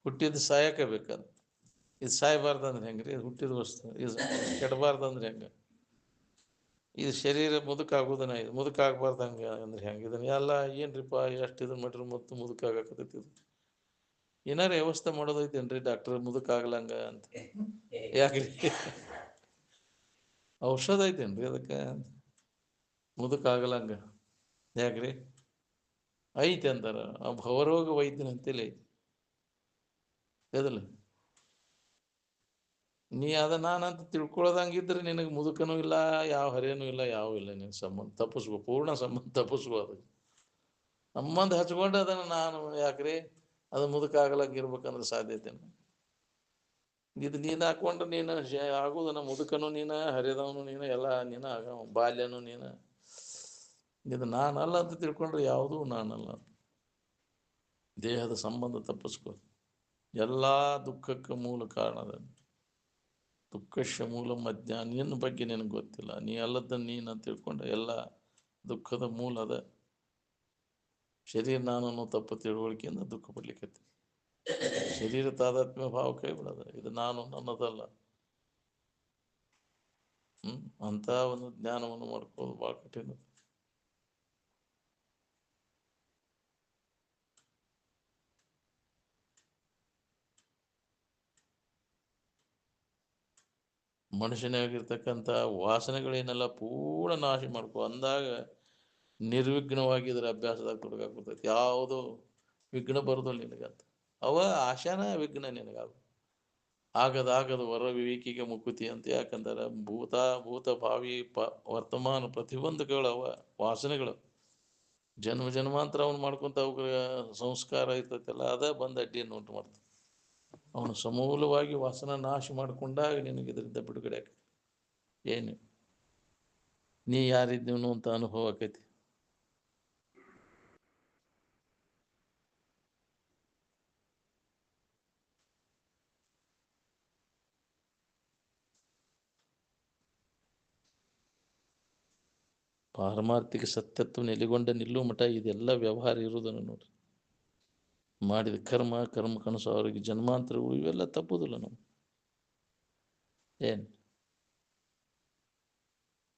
ಹುಟ್ಟಿದ್ದು ಸಾಯಕ ಬೇಕಂತ. ಇದು ಸಾಯಬಾರ್ದಂದ್ರೆ ಹೆಂಗೆ ರೀ? ಇದು ಹುಟ್ಟಿದ ವಸ್ತು, ಇದು ಕೆಡಬಾರ್ದಂದ್ರೆ ಹೆಂಗೆ? ಇದು ಶರೀರ ಮುದುಕಾಗೋದನ್ನ, ಇದು ಮುದುಕಾಗಬಾರ್ದಂಗೆ ಅಂದ್ರೆ ಹೆಂಗೆ? ಇದನ್ನ ಎಲ್ಲ ಏನ್ರಿಪ್ಪ ಎಷ್ಟು ಇದನ್ನ ಮಾಡ್ರಿ ಮತ್ತು ಮುದುಕಾಗಕತ್ತೈತಿ. ಇದು ಏನಾರು ವ್ಯವಸ್ಥೆ ಮಾಡೋದೈತೇನ್ರಿ ಡಾಕ್ಟರ್ ಮುದುಕಾಗ್ಲಂಗ ಅಂತ? ಯಾಕ್ರಿ? ಔಷಧ ಐತೇನ್ರಿ ಅದಕ್ಕೆ ಮುದುಕಾಗ್ಲಂಗ? ಯಾಕ್ರಿ? ಐತೆ ಅಂತಾರ. ಭವರೋಗ ವೈದ್ಯನ ಅಂತೇಳಿ ಐತಿ. ಎದಲ್ಲ ನೀ ಅದ ನಾನಂತ ತಿಳ್ಕೊಳ್ಳೋದಂಗಿದ್ರೆ ನಿನಗೆ ಮುದುಕನೂ ಇಲ್ಲ, ಯಾವ ಹರೇನೂ ಇಲ್ಲ, ಯಾವ ಇಲ್ಲ. ನಿನ್ನ ಸಂಬಂಧ ತಪ್ಪಿಸ್ಕೋ, ಪೂರ್ಣ ಸಂಬಂಧ ತಪ್ಪಿಸ್ಕೋ. ಅದು ಸಂಬಂಧ ಹಚ್ಕೊಂಡು ಅದನ್ನು ನಾನು ಯಾಕ್ರಿ ಅದು ಮುದುಕ ಆಗ್ಲಕ್ಕಿರ್ಬೇಕಂದ್ರೆ ಸಾಧ್ಯತೆ? ಇದು ನೀನು ಹಾಕ್ಕೊಂಡು ನೀನು ಆಗುದನ್ನ ಮುದುಕನು ನೀನು, ಹರಿದವನು ನೀನು, ಎಲ್ಲ ನೀನು ಆಗ ಬಾಲ್ಯನು ನೀನು. ಇದು ನಾನಲ್ಲ ಅಂತ ತಿಳ್ಕೊಂಡ್ರೆ ಯಾವುದೂ ನಾನಲ್ಲ. ದೇಹದ ಸಂಬಂಧ ತಪ್ಪಿಸ್ಕೋ. ಎಲ್ಲ ದುಃಖಕ್ಕೆ ಮೂಲ ಕಾರಣದ ದುಃಖಶ ಮೂಲ ಅಜ್ಞಾನ. ನಿನ್ನ ಬಗ್ಗೆ ನಿನಗೆ ಗೊತ್ತಿಲ್ಲ, ನೀ ಅಲ್ಲದನ್ನು ನೀನು ತಿಳ್ಕೊಂಡ ಎಲ್ಲ ದುಃಖದ ಮೂಲ ಅದ. ಶರೀರ ನಾನು ತಪ್ಪು ತಿಳುವಳಿಕೆಯಿಂದ ದುಃಖ ಪಡ್ಲಿಕ್ಕತ್ತಿ. ಶರೀರ ತಾದಾತ್ಮ್ಯ ಭಾವ ಕೈ ಬಿಡೋದ. ಇದು ನಾನು ನನ್ನದಲ್ಲ. ಅಂತ ಒಂದು ಜ್ಞಾನವನ್ನು ಮಾಡ್ಕೊಳ್ಳೋದು ಭಾಳ ಕಠಿಣ. ಮನುಷ್ಯನಾಗಿರ್ತಕ್ಕಂಥ ವಾಸನೆಗಳೇನೆಲ್ಲ ಪೂರ್ಣ ನಾಶ ಮಾಡ್ಕೊ ಅಂದಾಗ ನಿರ್ವಿಘ್ನವಾಗಿ ಇದರ ಅಭ್ಯಾಸದಾಗ ತೊಡಗಾಗ್ಬಿಡ್ತೈತಿ. ಯಾವುದು ವಿಘ್ನ ಬರೋದಿಲ್ಲ ನಿನಗಂತ. ಅವ ಆಶಾನ ವಿಘ್ನ ನಿನಗಾಗ ಆಗದು ವರ ವಿವೇಕಿಗೆ ಮುಕುತಿ ಅಂತ. ಯಾಕಂದ್ರೆ ಭೂತ ಭಾವಿ ವರ್ತಮಾನ ಪ್ರತಿಬಂಧಕಗಳು ಅವ ವಾಸನೆಗಳು. ಜನ್ಮ ಜನ್ಮಾಂತರ ಅವನು ಮಾಡ್ಕೊಂತ ಅವ್ರ ಸಂಸ್ಕಾರ ಇರ್ತೈತಲ್ಲ, ಅದ ಬಂದು ಅಡ್ಡಿಯನ್ನು ಉಂಟು ಮಾಡ್ತಾನೆ. ಅವನು ಸಮೂಲವಾಗಿ ವಾಸನ ನಾಶ ಮಾಡಿಕೊಂಡಾಗ ನಿನಗೆ ಇದರಿಂದ ಬಿಡುಗಡೆ ಆಕೈತಿ. ಏನು ನೀ ಯಾರಿದ್ದೀವನು ಅಂತ ಅನುಭವ ಆಕೈತಿ. ಪಾರಮಾರ್ಥಿಕ ಸತ್ಯತ್ವ ನೆಲೆಗೊಂಡ ನಿಲ್ಲುವ ಮಠ ಇದೆಲ್ಲ ವ್ಯವಹಾರ ಇರುವುದನ್ನು ನೋಡ್ರಿ. ಮಾಡಿದ ಕರ್ಮ ಕನಸು ಅವರಿಗೆ ಜನ್ಮಾಂತರಗಳು ಇವೆಲ್ಲ ತಪ್ಪುದಿಲ್ಲ. ನಾವು ಏನು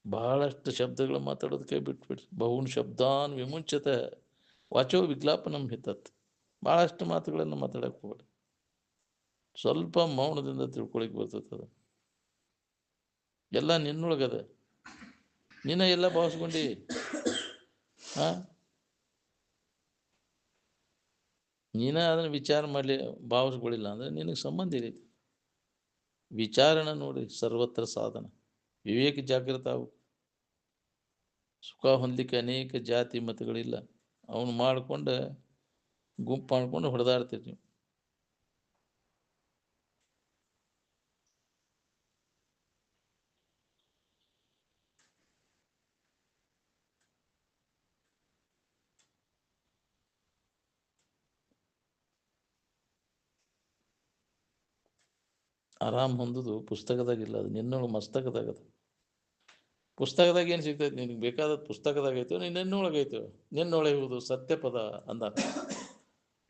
ಬಹಳಷ್ಟು ಶಬ್ದಗಳು ಮಾತಾಡೋದು ಕೈ ಬಿಟ್ಬಿಡ್ರಿ. ಬಹುನ್ ಶಬ್ದಾನ್ ವಿಮುಂಚತ ವಾಚೋ ವಿಜ್ಞಾಪನಂ ಹಿತತ್. ಭಾಳಷ್ಟು ಮಾತುಗಳನ್ನು ಮಾತಾಡಕ್ಕೆ ಹೋಗ್ಬೇಡಿ. ಸ್ವಲ್ಪ ಮೌನದಿಂದ ತಿಳ್ಕೊಳಿಕ್ ಬರ್ತದೆ. ಎಲ್ಲ ನಿನ್ನೊಳಗದ, ನೀನ ಎಲ್ಲ ಭಾವಿಸ್ಕೊಂಡಿ. ನೀನ ಅದನ್ನು ವಿಚಾರ ಮಾಡಲಿ ಭಾವಿಸ್ಕೊಳ್ಳಿಲ್ಲ ಅಂದರೆ ನಿನಗೆ ಸಂಬಂಧ ಇರೈತಿ. ವಿಚಾರಣ ನೋಡಿ ಸರ್ವತ್ರ ಸಾಧನ. ವಿವೇಕ ಜಾಗೃತ ಆಗು. ಸುಖ ಹೊಂದಲಿಕ್ಕೆ ಅನೇಕ ಜಾತಿ ಮತಗಳಿಲ್ಲ. ಅವನು ಮಾಡಿಕೊಂಡು ಗುಂಪು ಮಾಡ್ಕೊಂಡು ಹೊಡೆದಾಡ್ತೀರಿ ನೀವು. ಆರಾಮ್ ಹೊಂದೋದು ಪುಸ್ತಕದಾಗಿಲ್ಲ, ಅದು ನಿನ್ನೊಳಗೆ ಮಸ್ತಕದಾಗದ. ಪುಸ್ತಕದಾಗ ಏನು ಸಿಗ್ತೈತೆ ನಿನಗೆ ಬೇಕಾದ ಪುಸ್ತಕದಾಗ ಐತೋ, ನಿನ್ನೊಳಗೆ ಐತೋ. ನಿನ್ನೊಳೆಯುವುದು ಸತ್ಯಪದ ಅಂದ.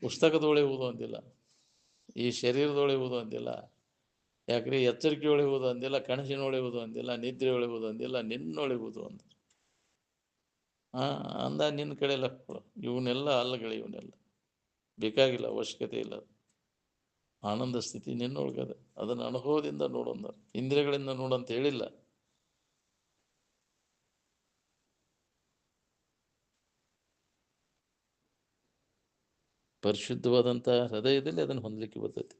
ಪುಸ್ತಕದೊಳೆಯುವುದು ಅಂದಿಲ್ಲ, ಈ ಶರೀರದೊಳೆಯುವುದು ಅಂದಿಲ್ಲ. ಯಾಕ್ರಿ ಎಚ್ಚರಿಕೆ ಒಳೆಯುವುದು ಅಂದಿಲ್ಲ, ಕನಸಿನೊಳೆಯುವುದು ಅಂದಿಲ್ಲ, ನಿದ್ರೆ ಒಳೆಯುವುದು ಅಂದಿಲ್ಲ, ನಿನ್ನೊಳೆಯುವುದು ಅಂದ. ಅಂದ ನಿನ್ನ ಕಡೆ ಲಕ್ಷ ಇವನ್ನೆಲ್ಲ ಅಲ್ಲಗಳು, ಇವನ್ನೆಲ್ಲ ಬೇಕಾಗಿಲ್ಲ, ಅವಶ್ಯಕತೆ ಇಲ್ಲ. ಆನಂದ ಸ್ಥಿತಿ ನಿನ್ನೊಳಗದ. ಅದನ್ನು ಅನುಭವದಿಂದ ನೋಡೋಣ, ಇಂದ್ರಿಯಗಳಿಂದ ನೋಡಂತ ಹೇಳಿಲ್ಲ. ಪರಿಶುದ್ಧವಾದಂಥ ಹೃದಯದಲ್ಲಿ ಅದನ್ನು ಹೊಂದಲಿಕ್ಕೆ ಬರ್ತೈತಿ.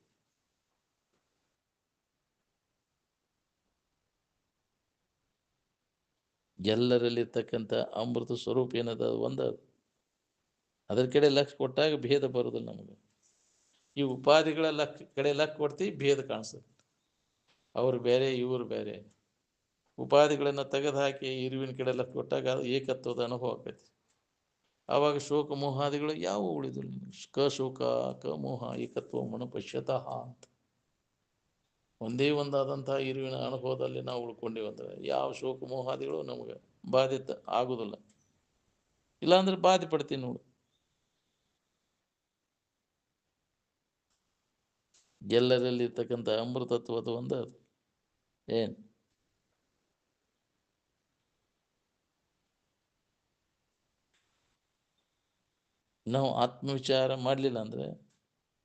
ಎಲ್ಲರಲ್ಲಿರ್ತಕ್ಕಂಥ ಅಮೃತ ಸ್ವರೂಪ ಏನದ ಒಂದು, ಅದರ ಕಡೆ ಲಕ್ಷ ಕೊಟ್ಟಾಗ ಭೇದ ಬರೋದಿಲ್ಲ ನಮಗೆ. ಈ ಉಪಾಧಿಗಳ ಕಡೆ ಲಕ್ಷ ಕೊಡ್ತೀವಿ, ಭೇದ ಕಾಣಿಸ್ತದೆ. ಅವ್ರು ಬೇರೆ ಇವರು ಬೇರೆ. ಉಪಾಧಿಗಳನ್ನು ತೆಗೆದು ಹಾಕಿ ಇರುವಿನ ಕಡೆ ಲಕ್ಷ ಕೊಟ್ಟಾಗ ಅದು ಏಕತ್ವದ ಅನುಭವ ಆಕೈತಿ. ಆವಾಗ ಶೋಕ ಮೋಹಾದಿಗಳು ಯಾವ ಉಳಿದು ಕ ಶೋಕ ಕ ಮೋಹ ಏಕತ್ವ ಮನ ಪಶ್ಯತಃ ಅಂತ ಒಂದೇ ಒಂದಾದಂತಹ ಇರುವಿನ ಅನುಭವದಲ್ಲಿ ನಾವು ಉಳ್ಕೊಂಡೇವೆ ಅಂದ್ರೆ ಯಾವ ಶೋಕ ಮೋಹಾದಿಗಳು ನಮಗೆ ಬಾಧಿತ ಆಗುದಿಲ್ಲ. ಇಲ್ಲಾಂದ್ರೆ ಬಾಧೆ ಪಡ್ತೀನಿ ನೋಡು. ಎಲ್ಲರಲ್ಲಿರ್ತಕ್ಕಂಥ ಅಮೃತತ್ವದ ಒಂದು ಅದು ಏನು ನಾವು ಆತ್ಮವಿಚಾರ ಮಾಡಲಿಲ್ಲ ಅಂದರೆ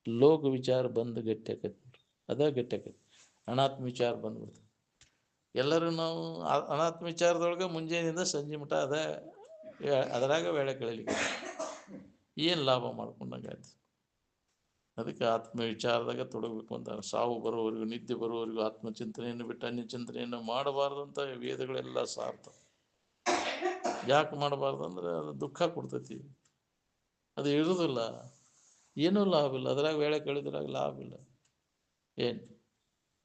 ಲೋಕ ವಿಚಾರ ಬಂದು ಗಟ್ಟಿ ಆಕೈತಿ ನೋಡ್ರಿ, ಅದ ಗಟ್ಟಿ ಆಕೈತಿ. ಅನಾತ್ಮ ವಿಚಾರ ಬಂದ್ಬಿಡ್ತು. ಎಲ್ಲರೂ ನಾವು ಅನಾತ್ಮ ವಿಚಾರದೊಳಗೆ ಮುಂಜಾನೆಯಿಂದ ಸಂಜೆ ಮಠ ಅದರಾಗ ವೇಳೆ ಕಳೀಲಿಕ್ಕೆ ಏನು ಲಾಭ ಮಾಡ್ಕೊಂಡಂಗಾಯ್ತು. ಅದಕ್ಕೆ ಆತ್ಮ ವಿಚಾರದಾಗ ತೊಡಗಬೇಕು ಅಂತ. ಸಾವು ಬರೋವರೆಗೂ, ನಿದ್ದೆ ಬರೋವರೆಗೂ ಆತ್ಮಚಿಂತನೆಯನ್ನು ಬಿಟ್ಟು ಅನ್ಯ ಚಿಂತನೆಯನ್ನು ಮಾಡಬಾರ್ದು ಅಂತ ವೇದಗಳೆಲ್ಲ ಸಾರ್ತವೆ. ಯಾಕೆ ಮಾಡಬಾರ್ದು ಅಂದ್ರೆ ಅದು ದುಃಖ ಕೊಡ್ತೈತಿ, ಅದು ಇರುವುದಿಲ್ಲ, ಏನೂ ಲಾಭ ಇಲ್ಲ. ಅದ್ರಾಗ ವೇಳೆ ಕಳೆದ್ರಾಗ ಲಾಭ ಇಲ್ಲ. ಏನು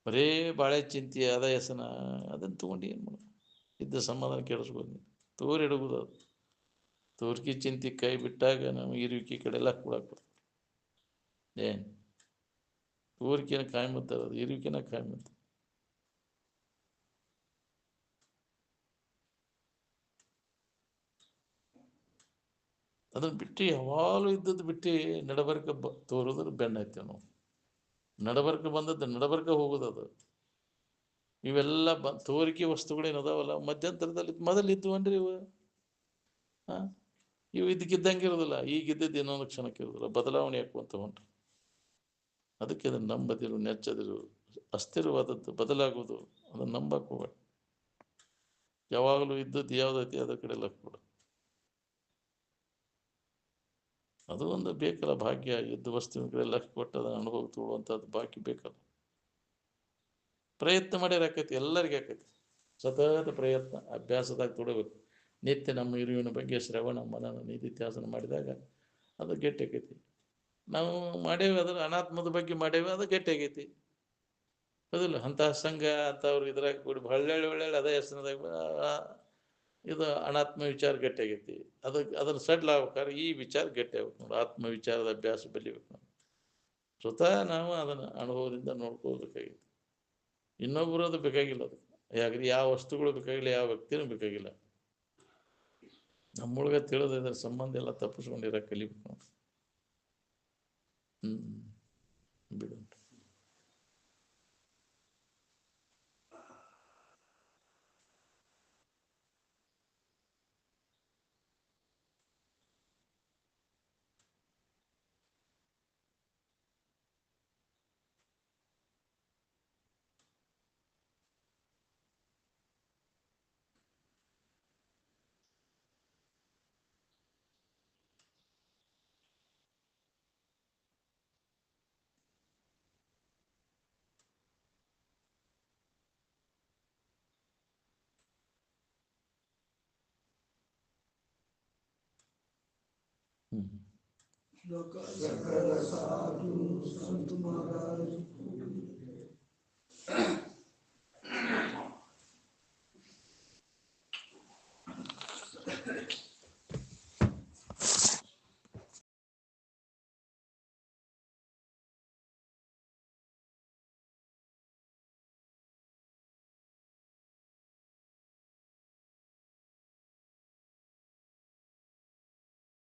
ಬರೇ ಬಾಳೆ ಚಿಂತೆ ಅದ ಹೆಸನ ಅದನ್ನು ತೊಗೊಂಡು ಏನು ಮಾಡೋದು? ಇದ್ದ ಸಮಾಧಾನ ಕೆಡಿಸ್ಬೋದು, ತೋರಿಡುವುದು. ಅದು ತೋರ್ಕಿ ಚಿಂತೆ ಕೈ ಬಿಟ್ಟಾಗ ನಾವು ಇರುವಿಕೆ ಕಡೆ ಎಲ್ಲ ಕೂಡಕ್ಕೆ ಬರ್ತದೆ. ಏನು ತೋರಿಕೆನ ಕಾಯ್ಮತ್ತಾರೆ, ಅದು ಇರುವಿಕೆನ ಕಾಯ್ಮತ್ತ. ಅದನ್ನು ಬಿಟ್ಟು ಯಾವಾಗಲೂ ಇದ್ದದ್ದು ಬಿಟ್ಟು ನಡಬರ್ಕ ತೋರೋದ್ರ ಬೆನ್ನ ಐತೇವೆ ನಾವು. ನಡಬರ್ಕ ಬಂದದ್ದು ನಡಬರ್ಕ ಹೋಗೋದು. ಅದು ಇವೆಲ್ಲ ತೋರಿಕೆ ವಸ್ತುಗಳೇನದಾವಲ್ಲ ಮಧ್ಯಂತರದಲ್ಲಿ ಮೊದಲಿದ್ದುವನ್ರಿ ಇವು. ಹಾಂ, ಇವು ಇದಕ್ಕಿದ್ದಂಗೆ ಇರೋದಿಲ್ಲ, ಈಗಿದ್ದದ್ದು ಇನ್ನೊಂದು ಕ್ಷಣಕ್ಕೆ ಇರೋದಿಲ್ಲ, ಬದಲಾವಣೆ ಹಾಕುವಂತ ಹೊಂಟ್ರು. ಅದಕ್ಕೆ ಅದನ್ನು ನಂಬದಿರು, ನೆಚ್ಚದಿರು. ಅಸ್ಥಿರವಾದದ್ದು ಬದಲಾಗೋದು, ಅದನ್ನು ನಂಬಕ್ಕೆ ಹೋಗಬೇಡ. ಯಾವಾಗಲೂ ಇದ್ದದ್ದು ಯಾವುದೈತಿ ಅದರ ಕಡೆ ಲಕ್ಷ್ಯ ಕೊಡು. ಅದು ಒಂದು ಬೇಕಲ್ಲ ಭಾಗ್ಯ. ಇದ್ದ ವಸ್ತುವಿನ ಕಡೆ ಲಕ್ಷ್ಯ ಕೊಟ್ಟು ಅದನ್ನು ಅನುಭವ ತಗೊಳ್ಳುವಂಥದ್ದು ಬಾಕಿ ಬೇಕಲ್ಲ. ಪ್ರಯತ್ನ ಮಾಡ್ಯಾರ ಆಕೈತಿ, ಎಲ್ಲರಿಗೆ ಆಕೈತಿ. ಸತತ ಪ್ರಯತ್ನ ಅಭ್ಯಾಸದಾಗ ತೊಡಬೇಕು. ನಿತ್ಯ ನಮ್ಮ ಇರುವಿನ ಬಗ್ಗೆ ಶ್ರವಣ ಮನನ ನಿಧಿತ್ಯಾಸನ ಮಾಡಿದಾಗ ಅದು ಗಟ್ಟಿ ಆಕೈತಿ. ನಾವು ಮಾಡೇವಿ ಅದರ ಅನಾತ್ಮದ ಬಗ್ಗೆ ಮಾಡೇವಿ, ಅದು ಗಟ್ಟಿ ಆಗೈತಿ. ಹೌದಿಲ್ಲ? ಅಂತಹ ಸಂಘ ಅಂಥವ್ರು ಇದ್ರಾಗ ಕೂಡಿ ಒಳ್ಳೆ ಅದೇ ಹೆಸರಿನಾಗ ಇದು ಅನಾತ್ಮ ವಿಚಾರ ಗಟ್ಟಿ ಆಗೈತಿ. ಅದನ್ನು ಸಡ್ಲ್ ಆಗ್ಬೇಕಾದ್ರೆ ಈ ವಿಚಾರ ಗಟ್ಟಿ ಆಗ್ಬೇಕು ನೋಡಿ. ಆತ್ಮ ವಿಚಾರದ ಅಭ್ಯಾಸ ಬೆಳಿಬೇಕು ನಾವು. ಸ್ವತಃ ನಾವು ಅದನ್ನು ಅನುಭವದಿಂದ ನೋಡ್ಕೋಬೇಕಾಗಿತ್ತು. ಇನ್ನೊಬ್ಬರು ಅದು ಬೇಕಾಗಿಲ್ಲ. ಅದು ಯಾಕಂದ್ರೆ ಯಾವ ವಸ್ತುಗಳು ಬೇಕಾಗಿಲ್ಲ, ಯಾವ ವ್ಯಕ್ತಿನೂ ಬೇಕಾಗಿಲ್ಲ. ನಮ್ಮೊಳಗೆ ತಿಳಿದ ಇದರ ಸಂಬಂಧ ಎಲ್ಲ ತಪ್ಪಿಸ್ಕೊಂಡಿರ ಕಲಿಬೇಕು ನಾವು. ಬಿಡು.